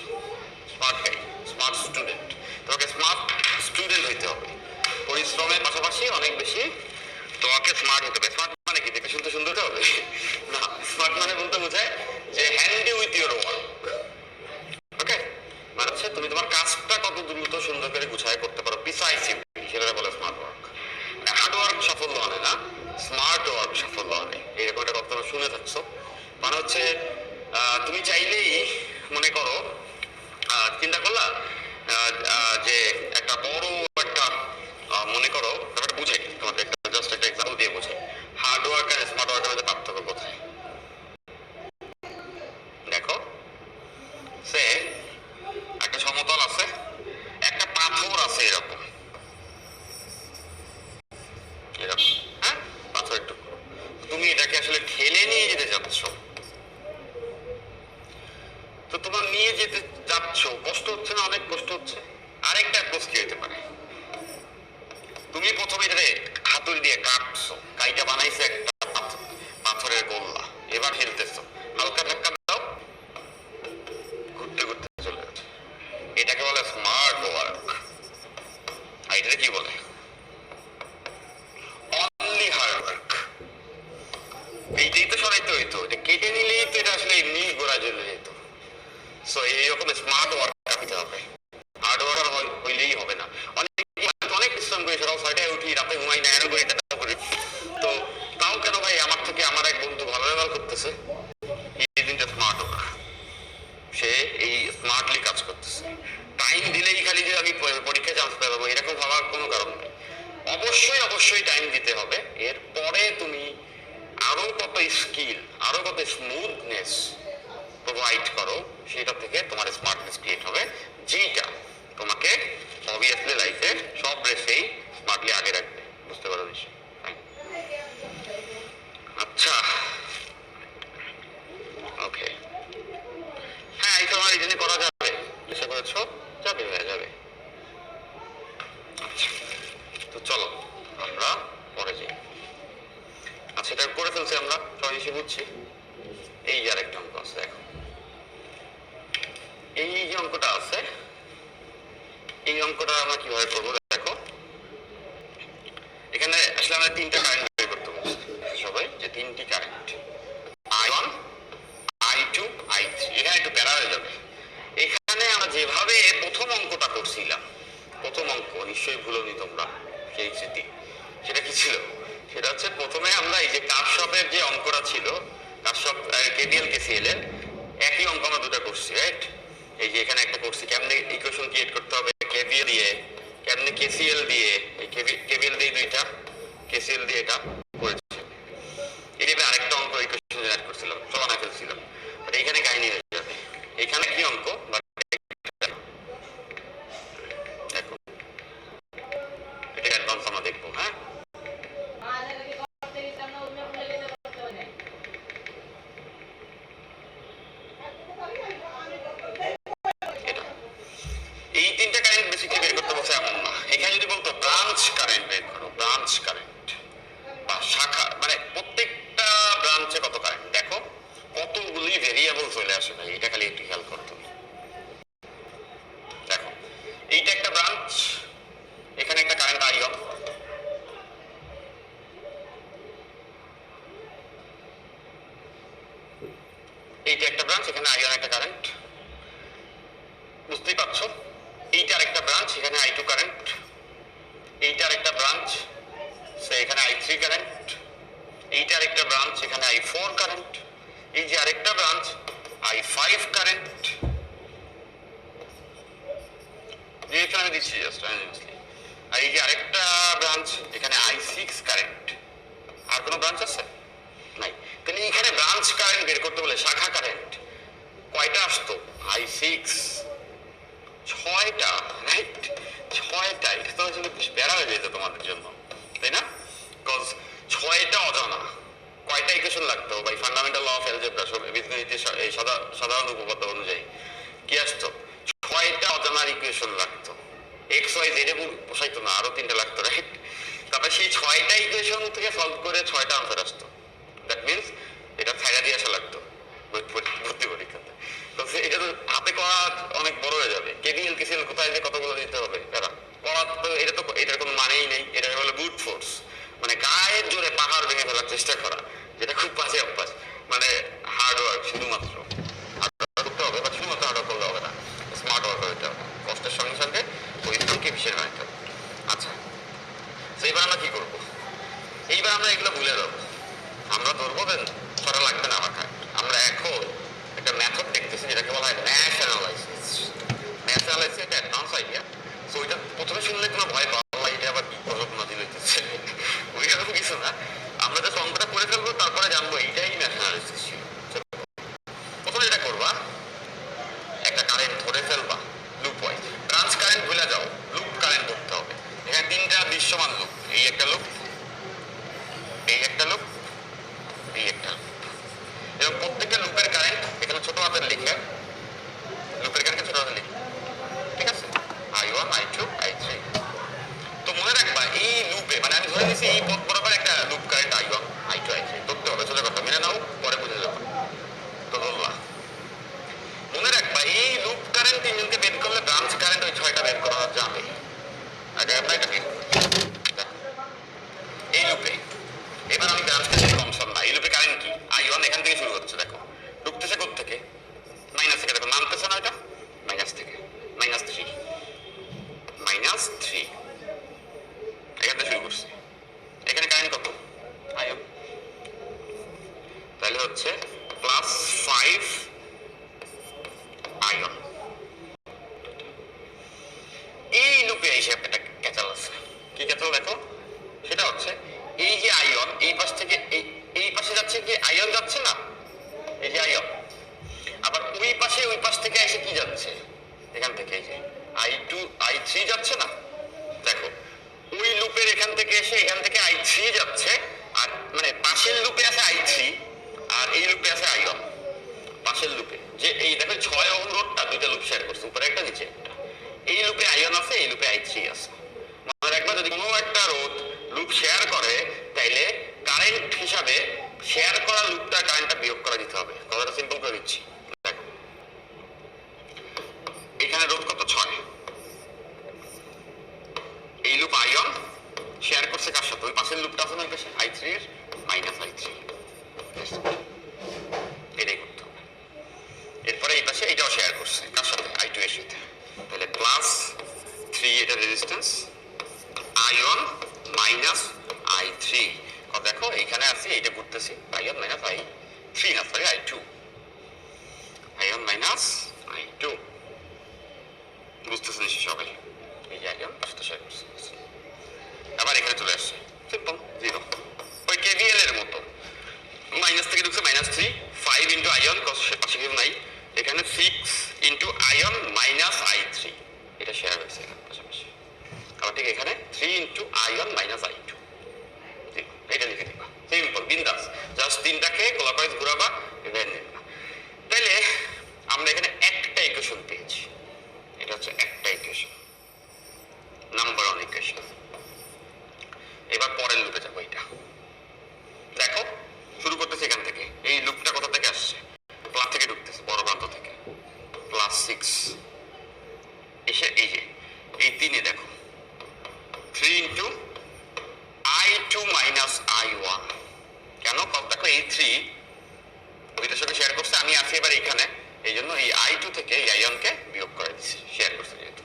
Smart guy, smart student. তোমাকে স্মার্ট স্টুডেন্ট হইতে হবে, পরিশ্রমের পাশাপাশি অনেক বেশি তোমাকে স্মার্ট হতে হবে। স্মার্ট মানে কি, দেখে শুনতে সুন্দর হবে না, স্মার্ট মানে বলতে বোঝায় যে হ্যান্ডি উইথ ইউর ওয়ার্ক। ওকে, মানে হচ্ছে তুমি তোমার কাজটা কত দ্রুত সুন্দর করে গুছায় করতে পারো, প্রিসাইসিভ, সেটা বলে স্মার্ট ওয়ার্ক। হার্ড ওয়ার্ক সাফল্য আনে না, স্মার্ট ওয়ার্ক সাফল্য আনে। এরকম একটা কথা শুনে থাকছো। মানে হচ্ছে তুমি চাইলেই মনে করো, চিন্তা করলা যে একটা বড় একটা মনে করো, ব্যাপারটা বুঝাই তোমাকে, একটা জাস্ট একটা এক্সাম্পল দিয়ে বুঝাই। হার্ড ওয়ার্ক আর স্মার্ট ওয়ার্কের মধ্যে পার্থক্য কোথায় দেখো। সে একটা সমতল আছে, একটা পাথর আছে এরকম এরকম, হ্যাঁ পাথর একটু, তুমি এটাকে আসলে ঠেলে নিয়ে যেতে চাচ্ছ। তো তোমার নিয়ে যেতে যাচ্ছ, কষ্ট হচ্ছে না? অনেক কষ্ট হচ্ছে। আরেকটা অ্যাপ্রোচ কি হতে পারে, তুমি প্রথমে এটাকে হাতুড়ি দিয়ে কাটছো, কাইটা বানাইছো একটা পাথরের গোল্লা, এবার খেলতেছো, হালকা ধাক্কা দাও, ঘুরতে ঘুরতে চলে যাচ্ছে। এটাকে বলে স্মার্ট ওয়ার্ক। আর এটাকে কি বলে? Only hard work. এইটাই তো সরাইতে হইতো, এটা কেটে নিলেই তো এটা আসলে এমনি গোড়া চলে যেত। সো এইরকম স্মার্ট ওয়ার্ক করতে হবে, হার্ড ওয়ার্ক হইলেই হবে না। অনেক পরিশ্রম করি, সকাল 6টায় উঠি, রাতে ঘুমাই না, এর করে এটা করি, তো তাও কেন ভাই আমার থেকে আমার এক বন্ধু ভালো ব্যবহার করতেছে, এই দিনটা স্মার্ট ওয়ার্ক, সে এই স্মার্টলি কাজ করতেছে। টাইম দিলেই খালি যে আমি পরীক্ষায় চান্স পেয়ে যাবো এরকম ভাবার কোনো কারণ নেই। অবশ্যই অবশ্যই টাইম দিতে হবে। এরপরে তুমি আরো কত স্কিল, আরো কত স্মুথনেস প্রোভাইড করো, সেটা থেকে তোমার স্মার্টনেস ক্রিয়েট হবে, যেটা তোমাকে অবভিয়াসলি লাইফে সব রেসেই স্মার্টলি আগে রাখবে। বুঝতে পারো নিশ্চয়ই? আচ্ছা, ওকে, হ্যাঁ এই তোমার এই জন্য করা যাবে, চেষ্টা করেছো, যাবে হয়ে যাবে। আচ্ছা, তো চলো আমরা পরে যাই। আচ্ছা, এটা করে ফেলছি আমরা, সবাই এসে বুঝছি। এই যে আরেকটা অঙ্ক আছে, দেখো এই যে অঙ্কটা আছে, এই অঙ্কটা আমরা কিভাবে করবো দেখো। এখানে আসলে আমরা তিনটা কারেন্ট বের করতে বলছি সবাই, যে তিনটি কারেন্ট I1, I2, I3। এখানে একটু প্যারা হয়ে যাবে। এখানে আমরা যেভাবে প্রথম অঙ্কটা করছিলাম, প্রথম অঙ্ক নিশ্চয়ই ভুলোনি তোমরা সেই স্মৃতি, সেটা কি ছিল? সেটা হচ্ছে প্রথমে আমরা এই যে কারশফের যে অঙ্কটা ছিল, কারশফ কেভিএল কেসিএল এর একই অঙ্ক আমরা দুটো করছি, রাইট? এই যে এখানে একটা করছি, কেমনে ইকুয়েশন ক্রিয়েট করতে হবে কেভিএল দিয়ে, কেমনে কেসিএল দিয়ে, এই কেভিএল দিয়ে দুইটা, কেসিএল দিয়ে এটা করেছি। এইভাবে আরেকটা অঙ্ক ইকুয়েশন জেনারেট করছিলাম, সব বানায় ফেলছিলাম। বাট এইখানে কাহিনী হয়ে যাবে। এখানে কি অঙ্ক দেখো, এটা অ্যাডভান্স আমরা দেখবো। হ্যাঁ, এই তিনটা কারেন্ট বেসিক্যালি বের করতে বলছে এমন না। এখানে যদি বলতো ব্রাঞ্চ কারেন্ট বের করো, ব্রাঞ্চ কারেন্ট বা শাখা, মানে প্রত্যেকটা ব্রাঞ্চে কত কারেন্ট, দেখো কতগুলি ভেরিয়েবল চলে আসে ভাই, এটা খালি একটু খেয়াল করতে হবে। দেখো এইটা একটা ব্রাঞ্চ, এখানে একটা কারেন্ট I1, এইটা একটা ব্রাঞ্চ, এখানে I1 একটা কারেন্ট, বুঝতেই পারছো? এইটার একটা ব্রাঞ্চ, এখানে I2 কারেন্ট, এইটার একটা ব্রাঞ্চ, এখানে I3 কারেন্ট, এইটার একটা ব্রাঞ্চ, এখানে I4 কারেন্ট, এই যে আরেকটা ব্রাঞ্চ I5 কারেন্ট, যেখানে আমি দিচ্ছি জাস্ট অনেস্টলি। আর এই যে আরেকটা ব্রাঞ্চ, এখানে I6 কারেন্ট। আর কোনো ব্রাঞ্চ আছে? নাই। তাহলে এখানে ব্রাঞ্চ কারেন্ট বের করতে বলে শাখা কারেন্ট কয়টা আসতো? I6 6টা, রাইট? 6টা। এটা তো আসলে বেশ প্যারা হয়ে যেত তোমাদের জন্য, তাই না? বিকজ 6টা অজানা। কয়টা ইকুয়েশন লাগতো by fundamental law of algebra, বীজগণিতের এই সাধারণ উপপাদ্য অনুযায়ী কি আসতো? 6টা অজানার ইকুয়েশন লাগতো। এক্স ওয়াই জেড বসাইতো না, আরো 3টা লাগতো, রাইট? তারপরে সেই 6টা ইকুয়েশন থেকে সলভ করে 6টা আনসার আসতো। দ্যাট মিনস এটা ছাইড়া দিয়ে আসা লাগতো। কেসিএল কোথায় যে কতগুলো দিতে হবে এরা করা তো এটার কোনো মানেই নেই। এটা বলে বুট ফোর্স, মানে গায়ের জোরে পাহাড় ভেঙে ফেলার চেষ্টা করা, যেটা খুব বাজে অভ্যাস। মানে হার্ড ওয়ার্ক শুধুমাত্র করতে হবে, বা শুধুমাত্র হার্ড ওয়ার্ক করলে হবে না, স্মার্ট ওয়ার্ক করতে হবে, কষ্টের সঙ্গে সঙ্গে পরিশ্রমকে বিশেষ বানাতে হবে। আচ্ছা, সেইবার আমরা কি করবো? এইবার আমরা এগুলো ভুলে দেবো, আমরা ধরবো ছড়া লাগবে না মাথায়। আমরা এখন একটা মেথড দেখতেছি যেটাকে বলা হয় ন্যাশ অ্যানালাইসিস। ন্যাশ অ্যানালাইসিস একটা অ্যাডভান্স আইডিয়া। সো ওইটা প্রথমে শুনলে কোনো ভয় পাওয়া, এটা আবার কি প্রযোজনা দিল হইতেছে ওইরকম কিছু না। আমরা যে অঙ্কটা করে ফেলবো, তারপরে জানবো এইটাই ন্যাশ অ্যানালাইসিস ছিল। প্রথমে যেটা করবা, একটা কারেন্ট ধরে ফেলবা লুপ ওয়াইজ। ব্রাঞ্চ কারেন্ট ভুলে যাও, লুপ কারেন্ট ধরতে হবে। এখানে তিনটা দৃশ্যমান লুপ, এই একটা লুপ, এই একটা লুপ, এই একটা লুপ, এবং প্রত্যেকটা লুপের কারেন্ট এখানে ছোট হাতের লিখে, লুপের কারেন্ট ছোট হাতের লিখে, ঠিক আছে? I1, I2, I3। তো মনে রাখবা এই লুপে, মানে আমি ধরে নিয়েছি এই পথ বরাবর একটা loop current I1, I2, I3 ধরতে হবে। সোজা কথা, মেনে নাও, পরে বুঝে যাবো। তো ধরলা, মনে রাখবা এই লুপ কারেন্ট তিনজনকে বের করলে ব্রাঞ্চ কারেন্ট ওই 6টা বের করা যাবে। আগে আমরা এটা বের করি। এই লুপে এবার আমি ব্রাঞ্চ কারেন্ট ফাংশন না, এই লুপে কারেন্ট কি? I1 এখান থেকে শুরু হচ্ছে, দেখো ঢুকতেছে কোথা থেকে? মাইনাস থেকে। দেখো নামতেছে না, এটা মাইনাস থেকে, -3, -3 এখান থেকে শুরু করছে। এখানে কারেন্ট কত? I1, তাহলে হচ্ছে +5 I1। এই লুপে এসে একটা ক্যাচাল আছে। কি ক্যাচাল দেখো? সেটা হচ্ছে এই যে I1 এই পাশ থেকে এই পাশে যাচ্ছে, কি I1 যাচ্ছে না, এই যে I1। আবার ওই পাশ থেকে এসে কি যাচ্ছে? এখান থেকে এই যে I2, I3 যাচ্ছে না। দেখো ওই লুপের এখান থেকে এসে এখান থেকে I3 যাচ্ছে, আর মানে পাশের লুপে আছে I3 আর এই লুপে আছে I1। পাশের লুপে যে এই দেখো 6 ওহম রোডটা দুইটা লুপ শেয়ার করছে, উপরে একটা নিচে একটা। এই লুপে I1 আছে, এই লুপে I3 আছে। মনে রাখবা যদি কোনো একটা রোড লুপ শেয়ার করে, তাইলে কারেন্ট হিসাবে শেয়ার করা লুপটা কারেন্টটা বিয়োগ করে দিতে হবে। কথাটা সিম্পল করে দিচ্ছি। দেখো এখানে রোড কত? 6। এই লুপ I1 শেয়ার করছে কার সাথে? ওই পাশের লুপটা আছে না, ওই পাশে I3 এর -I3। এটাই করতে হবে। এরপরে এই পাশে এটাও শেয়ার করছে কার সাথে? I2 এর সাথে। তাহলে +3 এটা রেজিস্ট্যান্স, I1 -I3। দেখো এইখানে আছি, এইটা করতেছি I1 -I3 না, সরি I2, I1 -I2। বুঝতেছেন নিশ্চয় সবাই? এই যে I1 পাশটা শেয়ার করছে, আবার এখানে চলে আসছে, সিম্পল 0। ওই কেভিএল এর মতো, মাইনাস থেকে ঢুকছে -3, 5 ইন্টু I1, পাশে কেউ নাই, এখানে 6 ইন্টু I1 -I3, এটা শেয়ার হয়েছে পাশাপাশি। আবার ঠিক এখানে 3 ইন্টু I1 -I2, এটা লিখে দিবা, সিম্পল বিন্দাস। জাস্ট তিনটাকে ক্লকওয়াইজ ঘুরাবা, এটা নিবা। তাহলে আমরা এখানে একটা ইকুয়েশন পেয়েছি, এটা হচ্ছে একটা ইকুয়েশন, নাম্বার 1 ইকুয়েশন। এবার পরের লুপে যাবো। এটা দেখো শুরু করতেছে এখান থেকে, এই লুপটা কোথা থেকে আসছে? প্লাস থেকে ঢুকতেছে, বড় প্রান্ত থেকে, +6 এসে এই যে এই 3-এ দেখো 3 ইন্টু I2 -I1। কেন? দেখো এই 3 ওইটার সাথে শেয়ার করছে, আমি আছি এবার এইখানে, এই জন্য এই I2 থেকে এই I1 কে বিয়োগ করে দিচ্ছি, শেয়ার করছে যেহেতু।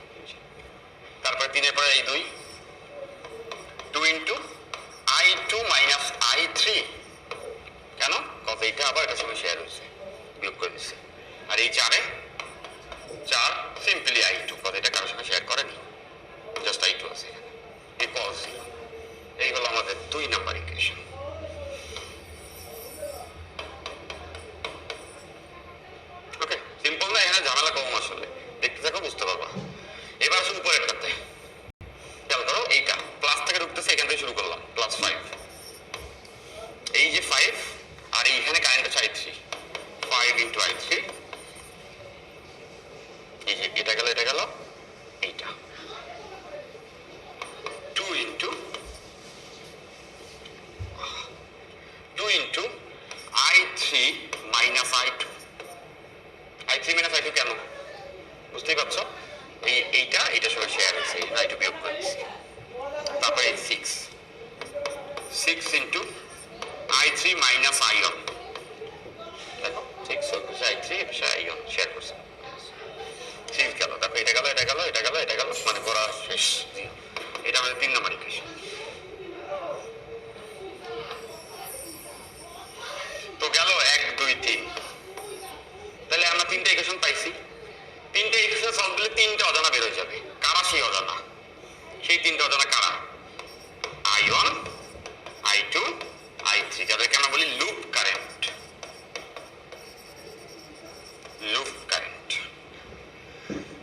তারপরে 3-এর পরে এই 2 ইন্টু I2 -I3। কেন? কত এইটা আবার এটার সঙ্গে শেয়ার হয়েছে, বিয়োগ করে দিচ্ছে। আর এই 4-এ 4 সিম্পলি I2, কত এটা কারোর সঙ্গে শেয়ার করেনি, জাস্ট I2 আছে এখানে, এই কজ 0। এই হলো আমাদের 2 নাম্বার ইকুয়েশন। ওকে, সিম্পল না? এখানে ঝামেলা কম আসলে, দেখতে থাকো বুঝতে পারবা। এবার আসলে উপরেরটাতে খেয়াল করো, এইটা প্লাস থেকে ঢুকতেছে, এখান থেকে শুরু করলাম, +5, এই যে 5, আর এইখানে কারেন্ট আছে I3, 5 ইন্টু I3, এই যে এটা গেল এইটা, 2 ইন্টু ইন্টু I3 মাইনাস আইয়ন, দেখো ঠিক I3 আইয়ন শেয়ার করছে, ঠিক গেল। তারপর এটা গেল, এটা গেল, এটা গেল, এটা গেল, মানে করা শেষ। এটা আমাদের 3 নম্বর ইকুয়েশন। তো গেল 1 2 3, তাহলে আমরা 3টা ইকুয়েশন পাইছি। 3টা ইকুয়েশন সলভ করলে 3টা অজানা বের হয়ে যাবে। কারা সেই অজানা? সেই 3টা অজানা কারা? I1, I2, I3, যাদেরকে আমরা বলি লুপ কারেন্ট। লুপ কারেন্ট,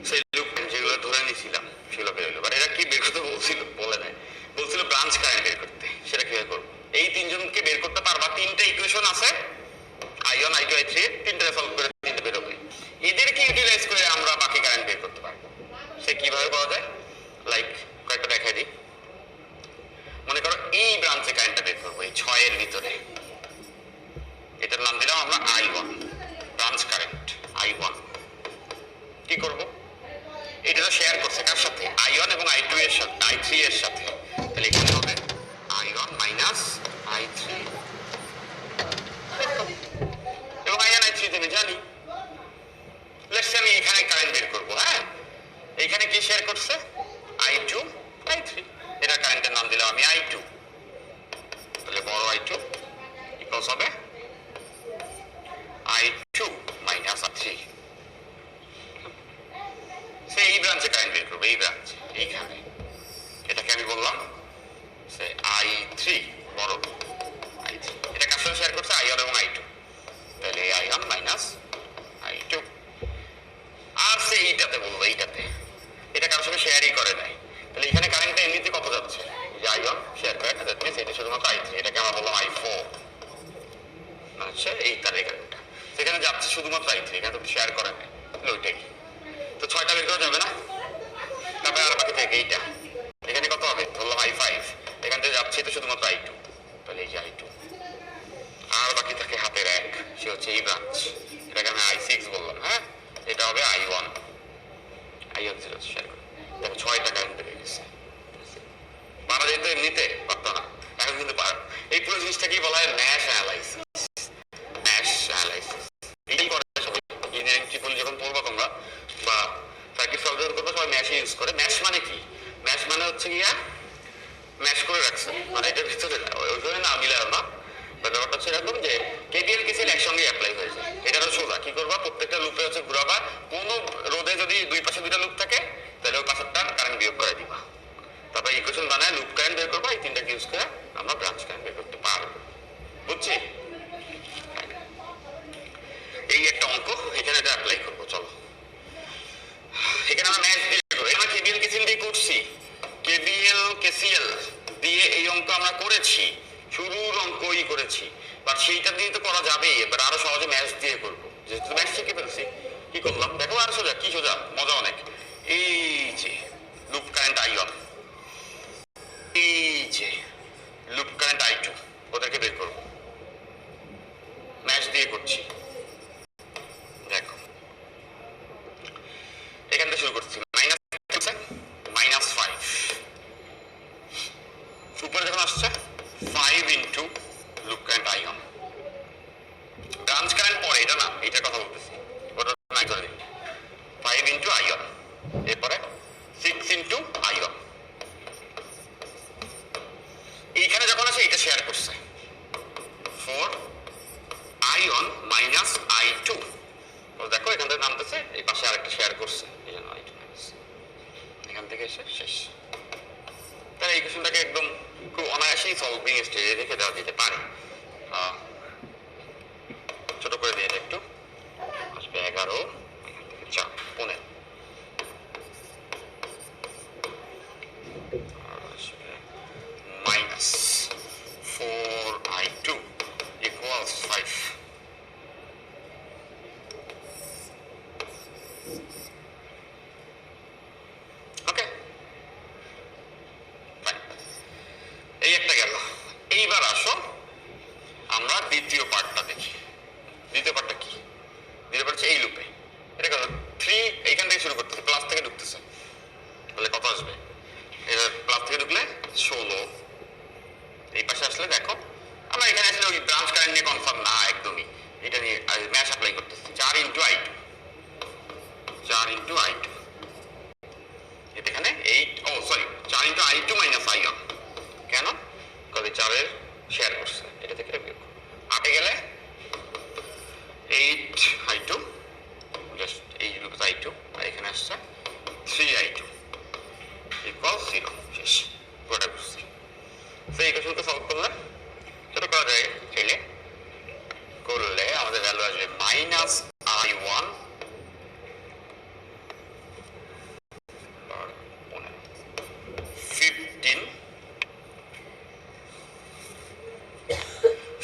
সেই লুপ যেগুলো ধরে নিয়েছিলাম সেগুলো বের হলো। বাট এরা কি বের করতে বলছিল? বলে নাই, বলছিল ব্রাঞ্চ কারেন্ট বের করতে। সেটা কিভাবে করবো? এই 3 জনকে বের করতে পারবা। 3টা ইকুয়েশন আছে, I1, I2, I3, 3টা সলভ করে 3টা বের হবে। এদেরকে ইউটিলাইজ করে আমরা বাকি কারেন্ট বের করতে পারবো। সে কিভাবে পাওয়া যায়? লাইক কয়েকটা দেখাই দিই। মনে করো এই ব্রাঞ্চে কারেন্টটা বের করবো, এই 6 এর ভিতরে। এটার নাম দিলাম আমরা I1, ব্রাঞ্চ কারেন্ট I1। কি করব? এটা তো শেয়ার করছে কার সাথে? I1 এবং I2 এর সাথে, I3 এর সাথে। তাহলে এখানে হবে I1 মাইনাস I3, এবং I1 I3 আমি জানি। লেটস আমি এখানে কারেন্ট বের করবো। হ্যাঁ, এইখানে কি শেয়ার করছে? I2 I3, এটা কারেন্টের নাম দিলাম আমি I2। তাহলে বড় I2 ইকুয়ালস হবে I2 মাইনাস I3। সে এই ব্রাঞ্চে কারেন্ট বের করবে, এই ব্রাঞ্চে, এইখানে। এটাকে আমি বললাম সে I3, বড় I3। এটা কার সাথে শেয়ার করছে? I1 এবং I2। তাহলে I1 মাইনাস I2। আর সে এইটাতে বলবো, এইটাতে। এটা কারোর সাথে শেয়ারই করে নাই। তাহলে এখানে কারেন্টটা এমনিতে কত যাচ্ছে? যে I1 শেয়ার করে না, দ্যাট মিন্স এটা শুধুমাত্র I3। এটাকে আমরা বললাম I4, আচ্ছা এই তার কারেন্টটা সেখানে যাচ্ছে শুধুমাত্র I3, এখানে তো শেয়ার করে নাই। তাহলে ওইটাই। তো 6টা বের করা যাবে না? তারপরে আর বাকি থেকে এইটা, এখানে কত হবে? ধরলাম I5, এখান থেকে যাচ্ছে তো শুধুমাত্র I2। তাহলে এই যে I2, আর বাকি থাকে হাতের 1, সে হচ্ছে এই ব্রাঞ্চ। এটাকে আমি I6 বললাম। হ্যাঁ, এটা হবে I1, I1 ছিল শেয়ার করে। দেখো 6টা কারেন্ট বেরিয়ে গেছে। পারা যেত এমনিতে, পারতো না, এখন কিন্তু পার। এই পুরো জিনিসটাকেই বলা হয় ম্যাশ অ্যানালাইসিস। ম্যাশ অ্যানালাইসিস এটাই করে সবাই। ইঞ্জিনিয়ারিং ট্রিপল যখন পড়বা তোমরা, বা সার্কিট সলভ যখন করবা, সবাই ম্যাশ ইউজ করে। ম্যাশ মানে কি? ম্যাশ মানে হচ্ছে গিয়া ম্যাশ করে রাখছে, মানে এটার ভিতরে ওইভাবে না মিলায় না। ব্যাপারটা হচ্ছে এরকম যে কেবিএল কেসিএল একসঙ্গে অ্যাপ্লাই হয়ে যায়। এটা তো সোজা। কি করবা? প্রত্যেকটা লুপে হচ্ছে ঘুরাবা। কোনো রোধে যদি দুই পাশে 2টা লুপ থাকে, তাহলে ওই পাশেরটা কারেন্ট বিয়োগ করে দিবা। তারপর ইকুয়েশন বানায় লুপ কারেন্ট বের করবা। এই 3টাকে ইউজ করে আমরা ব্রাঞ্চ কারেন্ট বের করতে পারবো। বুঝছি? এই একটা অঙ্ক, এখানে এটা অ্যাপ্লাই করবো। চলো, এখানে আমরা ম্যাচ দিয়ে করবো। আমরা কেবিএল কেসিএল দিয়ে করছি, কেবিএল কেসিএল দিয়ে এই অঙ্ক আমরা করেছি, শুরুর অঙ্কই করেছি। বাট সেইটা দিয়ে তো করা যাবে, এবার আরো সহজে ম্যাচ দিয়ে করবো। যেহেতু ম্যাচ শিখে ফেলছি, কি করলাম দেখো, আরো সোজা। কি সোজা? মজা অনেক। এই যে লুপ কারেন্ট I1, এই যে লুপ কারেন্ট I2, ওদেরকে বের করবো। ম্যাচ দিয়ে করছি। দেখো এখান থেকে শুরু করছি, -5 উপরে যখন আসছে 5 into loop current I1। Branch current পরে, এটা না, এটার কথা বলতেছি, ওটা নাই ধরে দিন। 5 ইন্টু I1, এরপরে 6 ইন্টু I1। এইখানে যখন আছে এটা শেয়ার করছে 4 I1 মাইনাস I2। দেখো এখান থেকে নামতেছে, এই পাশে আরেকটা শেয়ার করছে, এই জন্য I2 মাইনাস, এখান থেকে এসে শেষ। তাহলে এই কোশ্চেনটাকে একদম খুব অনায়াসেই সলভিং স্টেজে রেখে দেওয়া যেতে পারে। ছোট করে দিয়ে একটু আসবে 11, এখান থেকে 4 15, আসবে -4I2 equals 5। ওকে, এই একটা গেল। এইবার আসো আমরা দ্বিতীয় পার্টটা দেখি। দ্বিতীয় পার্টটা কি? দ্বিতীয় পার্ট হচ্ছে এই লুপে। এটা কত? 3 এইখান থেকে শুরু করতেছে, প্লাস থেকে ঢুকতেছে, তাহলে কত আসবে? এটা প্লাস থেকে ঢুকলে 16, এই পাশে আসলে দেখো আমরা এখানে আসলে ওই ব্রাঞ্চ কারেন্ট নিয়ে কনফার্ম না একদমই, এটা নিয়ে ম্যাশ অ্যাপ্লাই করতেছি 4 ইন্টু I2, 4 ইন্টু I2, এখানে 8, ও sorry 4 into I2 minus I1, কেন কারণ 4-এর শেয়ার করছে, এটা থেকে বিয়োগ 8 এ গেলে 8 I2, জাস্ট এই লুপ I2, আর এখানে আসছে 3 I2 ইকুয়াল 0, শেষ পুরোটা বুঝছি। তো এই কোশ্চেনকে সলভ করলে সেটা করা যায়, চাইলে করলে আমাদের ভ্যালু আসবে minus I1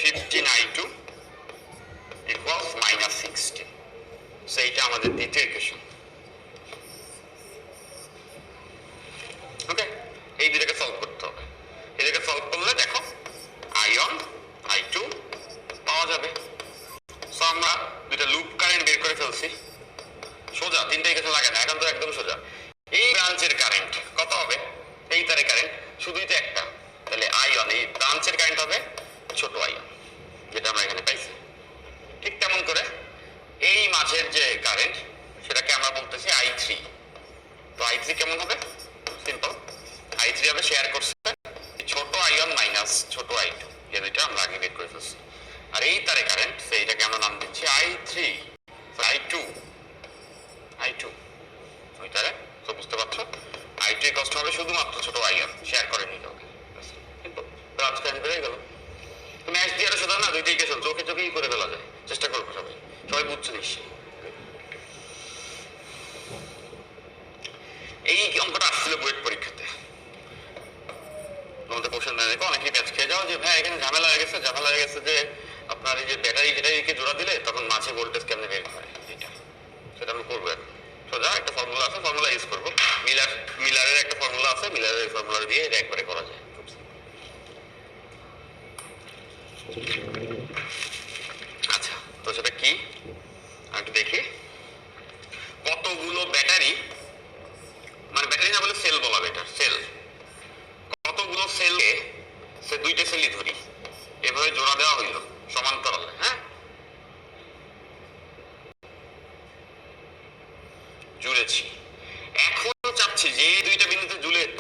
15 I2 equals minus 16. So এটা আমাদের দ্বিতীয় ইকুয়েশন। ওকে, এই দুটোকে সলভ করতে হবে। এটাকে সলভ করলে দেখো I1 I2 পাওয়া যাবে। সো আমরা দুটো লুপ কারেন্ট বের করে ফেলছি, সোজা, তিনটা ইকুয়েশন লাগে না, এখন তো একদম সোজা। এই ব্রাঞ্চের কারেন্ট কত হবে, এই তারে কারেন্ট শুধুই তো একটা, তাহলে I1 এই ব্রাঞ্চের কারেন্ট হবে ছোট I1, যেটা আমরা এখানে পাইছি। ঠিক তেমন করে এই মাঝের যে কারেন্ট সেটাকে আমরা বলতেছি I3। তো I3 কেমন হবে, সিম্পল, I3 হবে শেয়ার করছে ছোট I1 মাইনাস ছোট I2, যে দুইটা আমরা আগে বের করে ফেলছি। আর এই তারে কারেন্ট সেইটাকে আমরা নাম দিচ্ছি I3, I2 ওই তারে। তো বুঝতে পারছো I2 কষ্ট হবে শুধুমাত্র ছোট I1 শেয়ার করে নিতে হবে, সিম্পল, ব্রাঞ্চ কারেন্ট বেড়ে গেল। তো ম্যাচ দিয়ে আরো সোজা না, দুইটা ইকুয়েশন চোখে চোখেই করে ফেলা যায়, চেষ্টা করবো সবাই, সবাই বুঝছে নিশ্চয়ই। এই অঙ্কটা আসছিল বুয়েট পরীক্ষাতে, তোমাদের কোশ্চেন না দেখো অনেকেই প্যাচ খেয়ে যাও যে ভাই এখানে ঝামেলা হয়ে গেছে যে আপনার এই যে ব্যাটারি যেটাকে জোড়া দিলে তখন মাঝে ভোল্টেজ কেমনে বের হয়, এটা সেটা আমি করবো এখন। সোজা একটা ফর্মুলা আছে, ফর্মুলা ইউজ করবো, মিলারের একটা ফর্মুলা আছে, মিলারের ফর্মুলা দিয়ে এটা একবারে করা যায়। আচ্ছা, তো সেটা কি একটু দেখি। কতগুলো ব্যাটারি, মানে ব্যাটারি না বলে সেল বলা বেটার, সেল, কতগুলো সেলকে, সে দুইটা সেলই ধরি, এভাবে জোড়া দেওয়া হইল সমান্তরালে, হ্যাঁ জুড়েছি। এখন চাচ্ছি যে এই দুইটা বিন্দুতে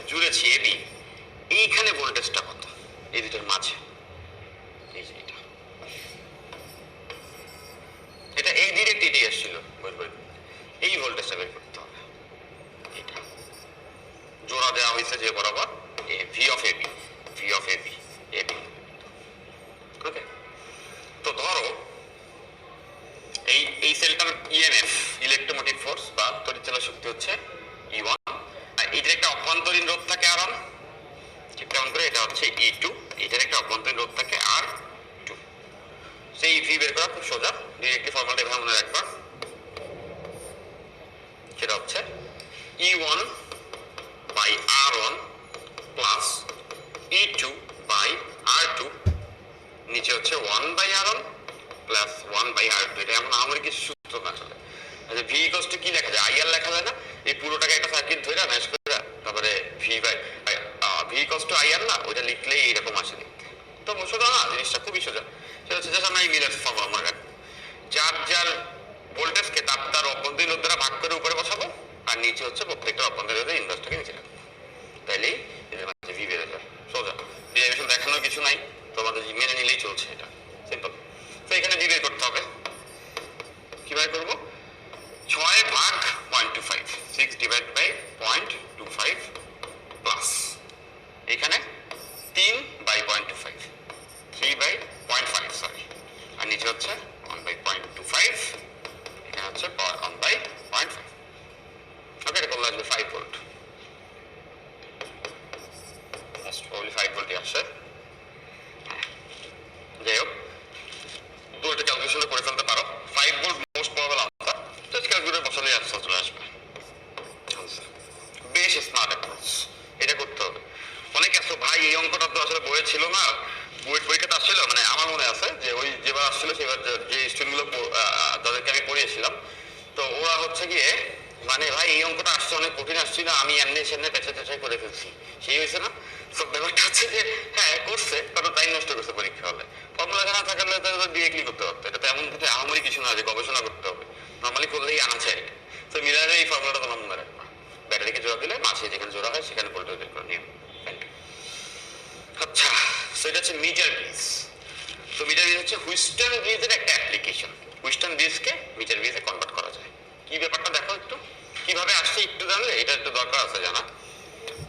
জুড়েছি এবি, এইখানে ভোল্টেজটা কত এই দুইটার মাঝে, এটা এই ডিরেক্ট এটাই আসছিল, এই ভোল্টেজটা বের করতে হবে, এটা জোড়া দেওয়া হয়েছে যে বরাবর ভি অফ এবি, এবি। ওকে, তো ধরো এই সেলটার ইএমএফ, ইলেকট্রোমোটিভ ফোর্স বা তড়িৎচালক শক্তি হচ্ছে E1, আর এটার একটা অভ্যন্তরীণ রোধ থাকে R1, ঠিক তেমন করে এটা হচ্ছে E2, এটার একটা অভ্যন্তরীণ রোধ থাকে R2। সেই ভি বের করা খুব সোজা, ডিরেক্টলি ফর্মুলাটা এভাবে মনে রাখবা, সেটা হচ্ছে E1 by R1 plus E2 by R2, নিচে হচ্ছে 1 by R1 plus 1 by R2। এটা এমন আমার কিছু সূত্র না চলে, আচ্ছা ভি ইকুয়ালস টু কি লেখা যায়, IR লেখা যায় না, এই পুরোটাকে একটা সার্কিট ধরে ম্যাচ করে, তারপরে ভি ইকুয়ালস টু IR না, ওইটা লিখলেই এরকম আসে দেখতে। তো সোজা না, জিনিসটা খুবই সোজা। সেটা হচ্ছে জাস্ট আমরা এই মিলার ফর্মুলা মনে রাখবো, যার ভোল্টেজকে তার অভ্যন্তরীণ রোধ দ্বারা ভাগ করে উপরে বসাবো, আর নিচে হচ্ছে প্রত্যেকটা অভ্যন্তরীণ রোধের ইনভার্সটাকে নিচে রাখবো, তাইলেই এদের মাঝে ভি বেড়ে যাবে। সোজা, ডেরিভেশন দেখানোর কিছু নাই, তোমাদের মেনে নিলেই চলছে, এটা সিম্পল। তো এখানে ভি বের করতে হবে, কিভাবে করবো, 6 ভাগ 0.25, 6 ডিভাইড বাই 0.25 প্লাস এখানে 3 বাই 0.25, 3 বাই 0.5 সরি, আর নিচে হচ্ছে 1 বাই 0.25, এখানে হচ্ছে 1 বাই 0.5। ওকে, এটা করলে আসবে 5 ভোল্ট, মোস্ট প্রবাবলি 5 ভোল্টই আসে। যাই হোক, দুটো ক্যালকুলেশন করে ফেলতে পারো, 5 volt most probable answer, just calculator বসালেই আনসার চলে আসবে। বেশ স্মার্ট অ্যাপ্রোচ, এটা করতে হবে। অনেকে আসো ভাই এই অঙ্কটা তো আসলে বইয়ে ছিল না, বুয়েট পরীক্ষাতে আসছিল, মানে আমার মনে আছে যে ওই যেবার আসছিল সেবার যে স্টুডেন্টগুলো তাদেরকে আমি পড়িয়েছিলাম, তো ওরা হচ্ছে গিয়ে মানে ভাই এই অঙ্কটা আসছে অনেক কঠিন আসছিল, আমি এমনি সেমনি পেঁচা টেঁচাই করে ফেলছি, সেই হয়েছে না। তো ব্যাপারটা হচ্ছে যে হ্যাঁ করছে, কারণ টাইম নষ্ট করছে পরীক্ষা হলে। ফর্মুলা জানা থাকলে তাহলে ডিরেক্টলি করতে পারতো। এটা তো এমন কিছু আহামরি কিছু না যে গবেষণা করতে হবে, নর্মালি করলেই আনা চাই। তো মিলারের এই ফর্মুলাটা তোমার মনে রাখবা, ব্যাটারিকে জোড়া দিলে মাসে যেখানে জোড়া হয় সেখানে ভোল্টেজ বের করে নিয়ম। আচ্ছা, সেটা হচ্ছে মিটার ব্রিজ। তো মিটার ব্রিজ হচ্ছে হুইস্টন ব্রিজের একটা অ্যাপ্লিকেশন। হুইস্টন ব্রিজকে মিটার ব্রিজে কনভার্ট করা যায়। কি ব্যাপারটা দেখো একটু, কিভাবে আসছে একটু জানলে এটা একটু দরকার আছে জানা,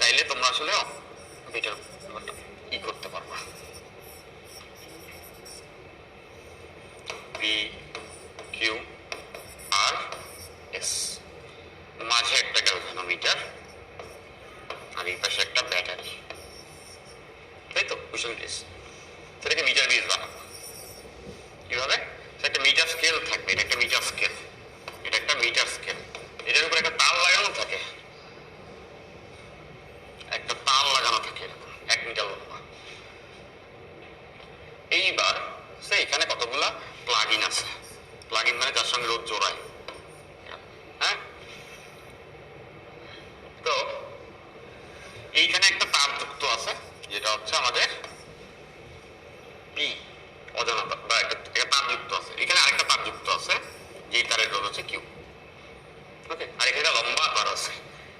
তাইলে তোমরা আসলে মিটার ই করতে পারবা। পি কিউ আর এস, মাঝে একটা গ্যালভানোমিটার আর এই পাশে একটা ব্যাটারি, তাই তো হুইস্টন ব্রিজ। সেটাকে মিটার ব্রিজ বানাবো কিভাবে? একটা মিটার স্কেল থাকবে, এটা একটা মিটার স্কেল, এটা একটা মিটার স্কেল, এটার উপর একটা তার লাগানো থাকে, একটা তার লাগানো থাকে এরকম 1 মিটার লম্বা। এইবার এখানে কতগুলা প্লাগ ইন আছে, প্লাগ ইন মানে যার সঙ্গে রোদ জোড়ায়। হ্যাঁ, তো এইখানে একটা তার যুক্ত আছে যেটা হচ্ছে আমাদের পি অজানা বা একটা তার যুক্ত আছে, এখানে আরেকটা তার যুক্ত আছে যেই তারের রোধ হচ্ছে কিউ। ওকে, আর এখানে লম্বা তার আছে,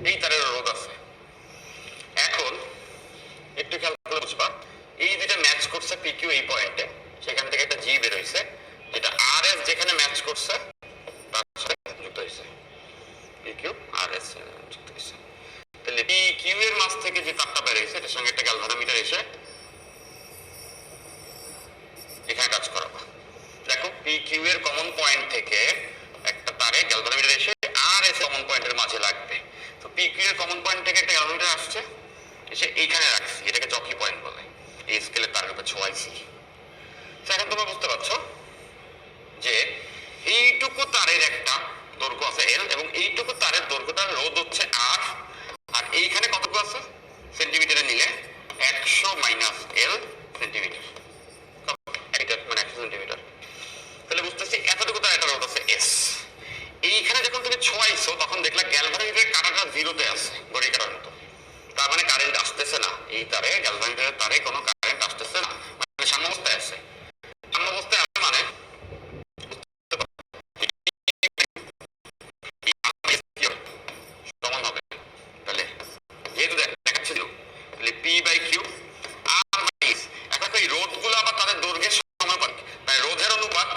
এই তারের রোধ আছে। এখন একটু খেয়াল করে বুঝবা, এই দুইটা ম্যাচ করছে পি কিউ এই পয়েন্টে, সেখান থেকে একটা জি বের হইছে যেটা আর এস যেখানে ম্যাচ করছে তার সাথে যুক্ত হয়েছে, পি কিউ আর এস যুক্ত হয়েছে। তাহলে পি কিউ এর মাঝ থেকে যে তারটা বের হয়েছে এটার সঙ্গে একটা গ্যালভানোমিটার এসে এখানে কাজ করাবো। দেখো পি কিউ এর কমন পয়েন্ট থেকে একটা তারে গ্যালভানোমিটার এসে আর এস কমন পয়েন্টের মাঝে লাগবে। তো পি কিউ এর কমন পয়েন্ট থেকে একটা গ্যালভানোমিটার আসছে, এসে এইখানে রাখছি, এটাকে জকি পয়েন্ট বলে, এই স্কেলের তারের উপর ছোঁয়াইছি। এখন তোমরা বুঝতে পারছো যে এইটুকু তারের একটা দৈর্ঘ্য আছে এল, এবং এইটুকু তারের দৈর্ঘ্যটার রোধ হচ্ছে আর, আর এইখানে কতটুকু আছে সেন্টিমিটারে নিলে 100 মাইনাস এল সেন্টিমিটার, মানে 100 সেন্টিমিটার। তাহলে বুঝতেছি এতটুকু তার একটা রোধ আছে এস। এইখানে যখন তুমি ছোঁয়াইছো তখন দেখলা গ্যালভানোমিটারের কাঁটাটা জিরোতে আছে, ঘড়ি কাটার মতো, তার মানে কারেন্ট আসতেছে না এই তারে, গ্যালভানোমিটারের তারে কোনো কারেন্ট আসতেছে না, মানে সাম্যাবস্থায় আছে। সাম্যাবস্থায় আছে মানে সমান হবে। তাহলে যেহেতু দেখাচ্ছে তাহলে P by Q R by S. এখন এই রোধগুলো আবার তাদের দৈর্ঘ্যের সমানুপাত, মানে রোধের অনুপাত,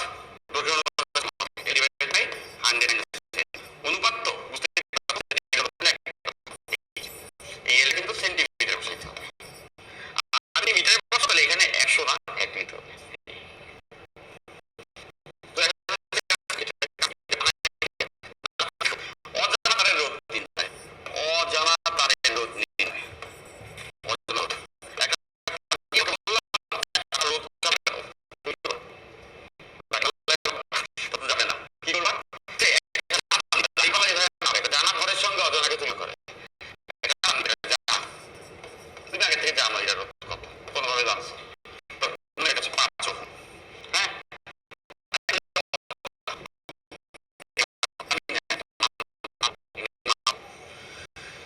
দৈর্ঘ্যের অনুপাত ডিভাইডেড বাই 100 অনুপাত। তো বুঝতে এই এল কিন্তু সেন্টিমিটার বসাইতে হবে, আর মিটারে বসালে এখানে 100 না 1 লিটার হবে। অজানা তারের রোধ নির্ণয়, অজানা তারের রোধ নির্ণয়, অজানা যাবে না, কি করবা? জানা ঘরের সঙ্গে অজানাকে তুলনা করে, তুমি আগে থেকে জানো এটা রোধ কত, কোনোভাবে জানছো, তো তোমার কাছে পাচ্ছ। হ্যাঁ,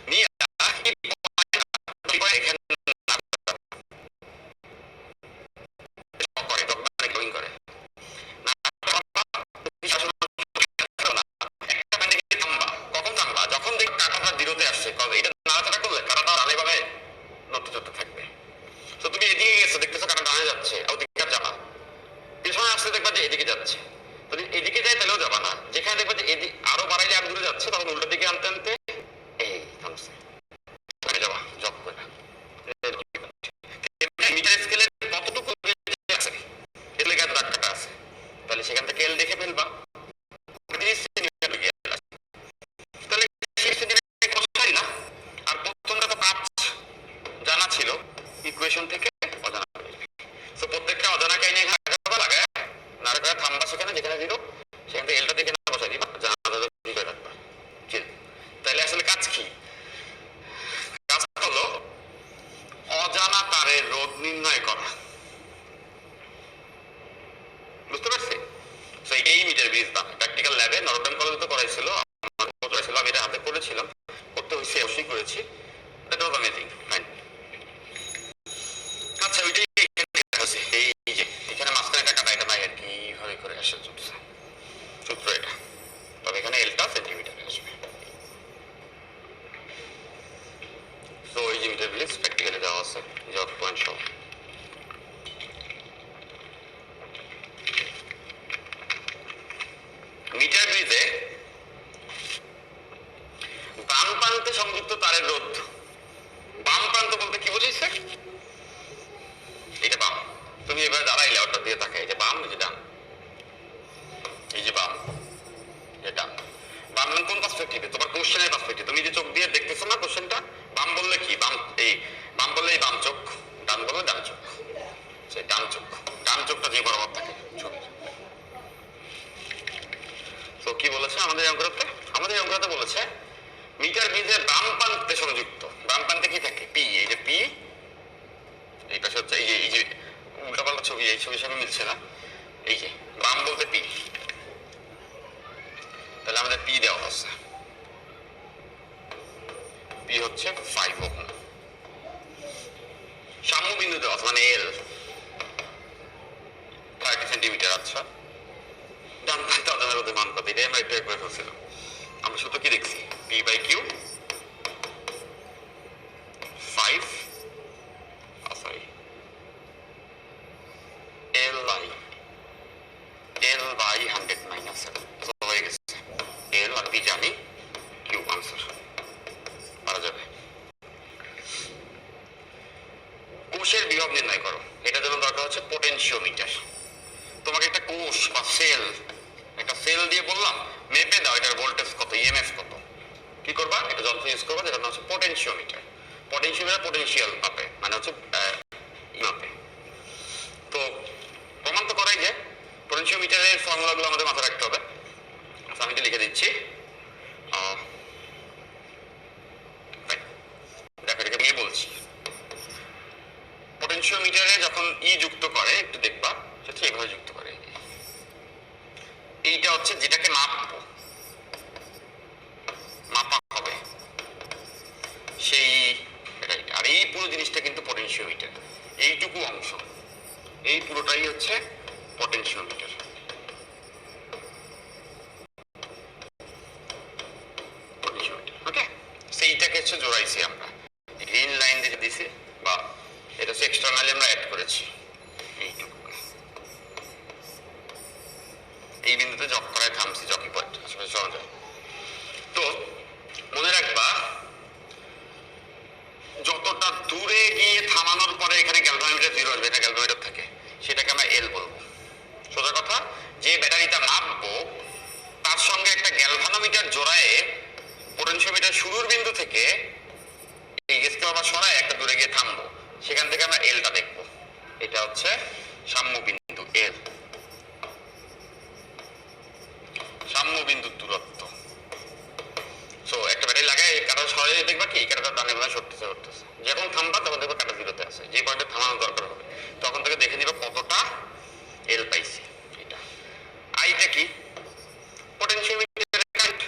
নিয়ে এখানে করে কখন জানবা? যখন দেখ কাঁটাটা জিরোতে আসছে, এটা নাড়াচাড়া করলে কাঁটাটা ডানে নড়তে চড়তে থাকবে। তো তুমি এদিকে গেছো, দেখতেছো কাঁটা ডানে যাচ্ছে, ওদিকে আর যাবা, পেছনে আসলে দেখবা যে এদিকে যাচ্ছে, যদি এদিকে যায় তাহলেও যাবা না, যেখানে দেখবা যে এদিকে আরো বাড়াইলে আর দূরে যাচ্ছে তখন উল্টো দিকে আনতে আনতে এই থামছে, যাবা জব করে। মিটার স্কেলের কতটুকু আছে এর লেগে দাগ কাটা আছে, তাহলে সেখান থেকে এল দেখে ফেলবা 30 সেন্টিমিটার তাহলে 30 সেন্টিমিটার না। আর প্রথমটা তো কাজ জানা ছিল ইকুয়েশন থেকে অজানা, তো প্রত্যেকটা অজানাকে নিয়ে লাগায় নাড়া করে থামবা সেখানে যেখানে জিরো, সেখান থেকে এলটা দেখে না বসাই দিবা, জানা দিবে রাখবা। তাহলে আসলে কাজ কি? কাজ হলো অজানা তারের রোধ নির্ণয় করা। বুঝতে পারছি? এই মিটার ব্রিজ দাম প্র্যাকটিক্যাল ল্যাবে নরডাম কলেজে করাইছিল, আমি এটা হাতে করেছিলাম, করতে হয়েছে অবশ্যই করেছি। That was amazing. ফাইন, তারের রোধ। বাম প্রান্ত বলতে কি বুঝেছে? এটা বাম। তুমি এবার দাঁড়াইলে ওটা দিয়ে তাকাই, এই যে বাম, এই যে ডান, এই যে বাম, এটা বাম মানে কোন পার্সপেক্টিভে? তোমার কোশ্চেনের পার্সপেক্টিভ। তুমি যে চোখ দিয়ে দেখতেছো না কোশ্চেনটা, বাম বললে কি? বাম, এই বাম বললে এই বাম চোখ, ডান বললে ডান চোখ, সেই ডান চোখ। ডান চোখটা যে বরাবর থাকে ছবির। তো কি বলেছে আমাদের অঙ্কটাতে? আমাদের অঙ্কটাতে বলেছে মিটার গেজের বাম প্রান্তে সংযুক্ত, বাম প্রান্তে কি থাকে? পি। এই যে পি, এই পাশে হচ্ছে এই যে উল্টাপাল্টা ছবি, এই ছবির সঙ্গে মিলছে না। এই যে বাম বলতে পি, তাহলে আমাদের পি দেওয়া আছে। পি হচ্ছে 5 ওহম। সাম্য বিন্দু দেওয়া আছে, মানে এল 30 সেন্টিমিটার। আচ্ছা, ডান প্রান্তে অজানা রোধের মান কত? এটাই আমরা একটু একবার ফেলছিলাম। আমরা শুধু কি দেখছি? P by Q 5, sorry, L by 100 minus 7 হয়ে গেছে। এল আর পি জানি, কিউ আনসার পারা যাবে। কোষের বিভব নির্ণয় করো। এটার জন্য দরকার হচ্ছে পোটেনশিওমিটার। তোমাকে একটা কোষ বা সেল, একটা সেল দিয়ে বললাম মেপে দাও এটার ভোল্টেজ কত, ইএমএফ কত। কি করবা? একটা যন্ত্র ইউজ করবা যেটার নাম হচ্ছে পোটেনশিওমিটার। পোটেনশিওমিটার পোটেনশিয়াল মাপে, মানে হচ্ছে মাপে। তো প্রমাণ তো করাই যায়। পোটেনশিওমিটারের ফর্মুলাগুলো আমাদের মাথায় রাখতে হবে। আমি এটা লিখে দিচ্ছি। দেখো, এটাকে নিয়ে বলছি। পোটেনশিওমিটারে যখন ই যুক্ত করে, একটু দেখবা সেটা এইভাবে যুক্ত করে। এইটা হচ্ছে যেটাকে মাপবো, মাপা হবে সেই, আর এই পুরো জিনিসটা কিন্তু পোটেনশিওমিটার। এইটুকু অংশ, এই পুরোটাই হচ্ছে পোটেনশিওমিটার। ওকে, সেইটাকে হচ্ছে জোড়াইছি আমরা, গ্রিন লাইন দিয়ে দিছি, বা এটা হচ্ছে এক্সটার্নালি আমরা অ্যাড করেছি এইটুকু। এই বিন্দুতে জক করায় থামছি, জকি পয়েন্ট আসলে চলা যায়। তো মনে রাখবা, যতটা দূরে গিয়ে থামানোর পরে এখানে গ্যালভানোমিটার 0 আসবে, এটা গ্যালভানোমিটার থাকে, সেটাকে আমরা এল বলবো। সোজা কথা, যে ব্যাটারিটা মাপবো তার সঙ্গে একটা গ্যালভানোমিটার জোড়ায় পোটেনশিওমিটার শুরুর বিন্দু থেকে এই গেজকে আবার সরায় একটা দূরে গিয়ে থামবো, সেখান থেকে আমরা এলটা দেখবো। এটা হচ্ছে সাম্য বিন্দু এল, সাম্য বিন্দুর দূরত্ব। সো একটা ব্যাটারি লাগায় কাটা সরাই দেখবা কি কাটাটা ডানে বামে সরতেছে। যখন থামবা তখন দেখবা কাটা 0-তে আছে। যে পয়েন্টে থামানো দরকার হবে তখন থেকে দেখে নিবা কতটা এল পাইছি। এটা আইটা কি? পোটেনশিওমিটারের কারেন্ট।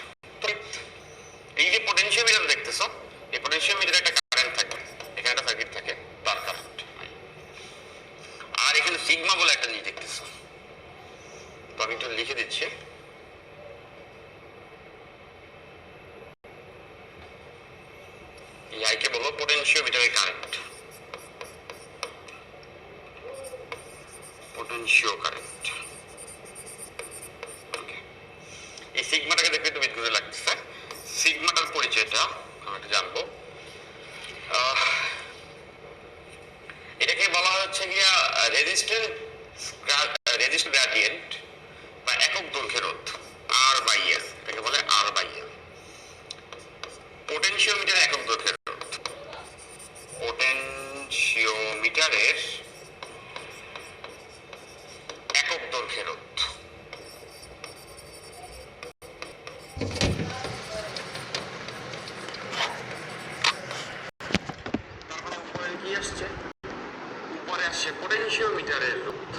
এই যে পোটেনশিওমিটার দেখতেছো, এই পোটেনশিওমিটারে একটা কারেন্ট থাকবে, এখানে একটা সার্কিট থাকে, তার কারেন্ট। আর এখানে সিগমা বলে একটা জিনিস দেখতেছো, তো আমি একটু লিখে দিচ্ছি। এই আইকে বলবো পোটেনশিওমিটারের কারেন্ট, পোটেনশিও কারেন্ট। এই সিগমাটাকে দেখতে একটু বিদ্যুৎ লাগতেছে। সিগমাটার পরিচয়টা আমরা একটু জানবো। এটাকে বলা হচ্ছে গিয়া রেজিস্ট্যান্স গ্রেডিয়েন্ট বা একক দৈর্ঘ্যের রোধ, আর বাই এল। এটাকে বলে আর বাই এল। পোটেনশিওমিটারের একক দৈর্ঘ্যের রোধ, পোটেনশিওমিটারের একক দৈর্ঘ্যের রোধ। তারপরে উপরে কি আসছে? উপরে আসছে পোটেনশিওমিটারের রোধ।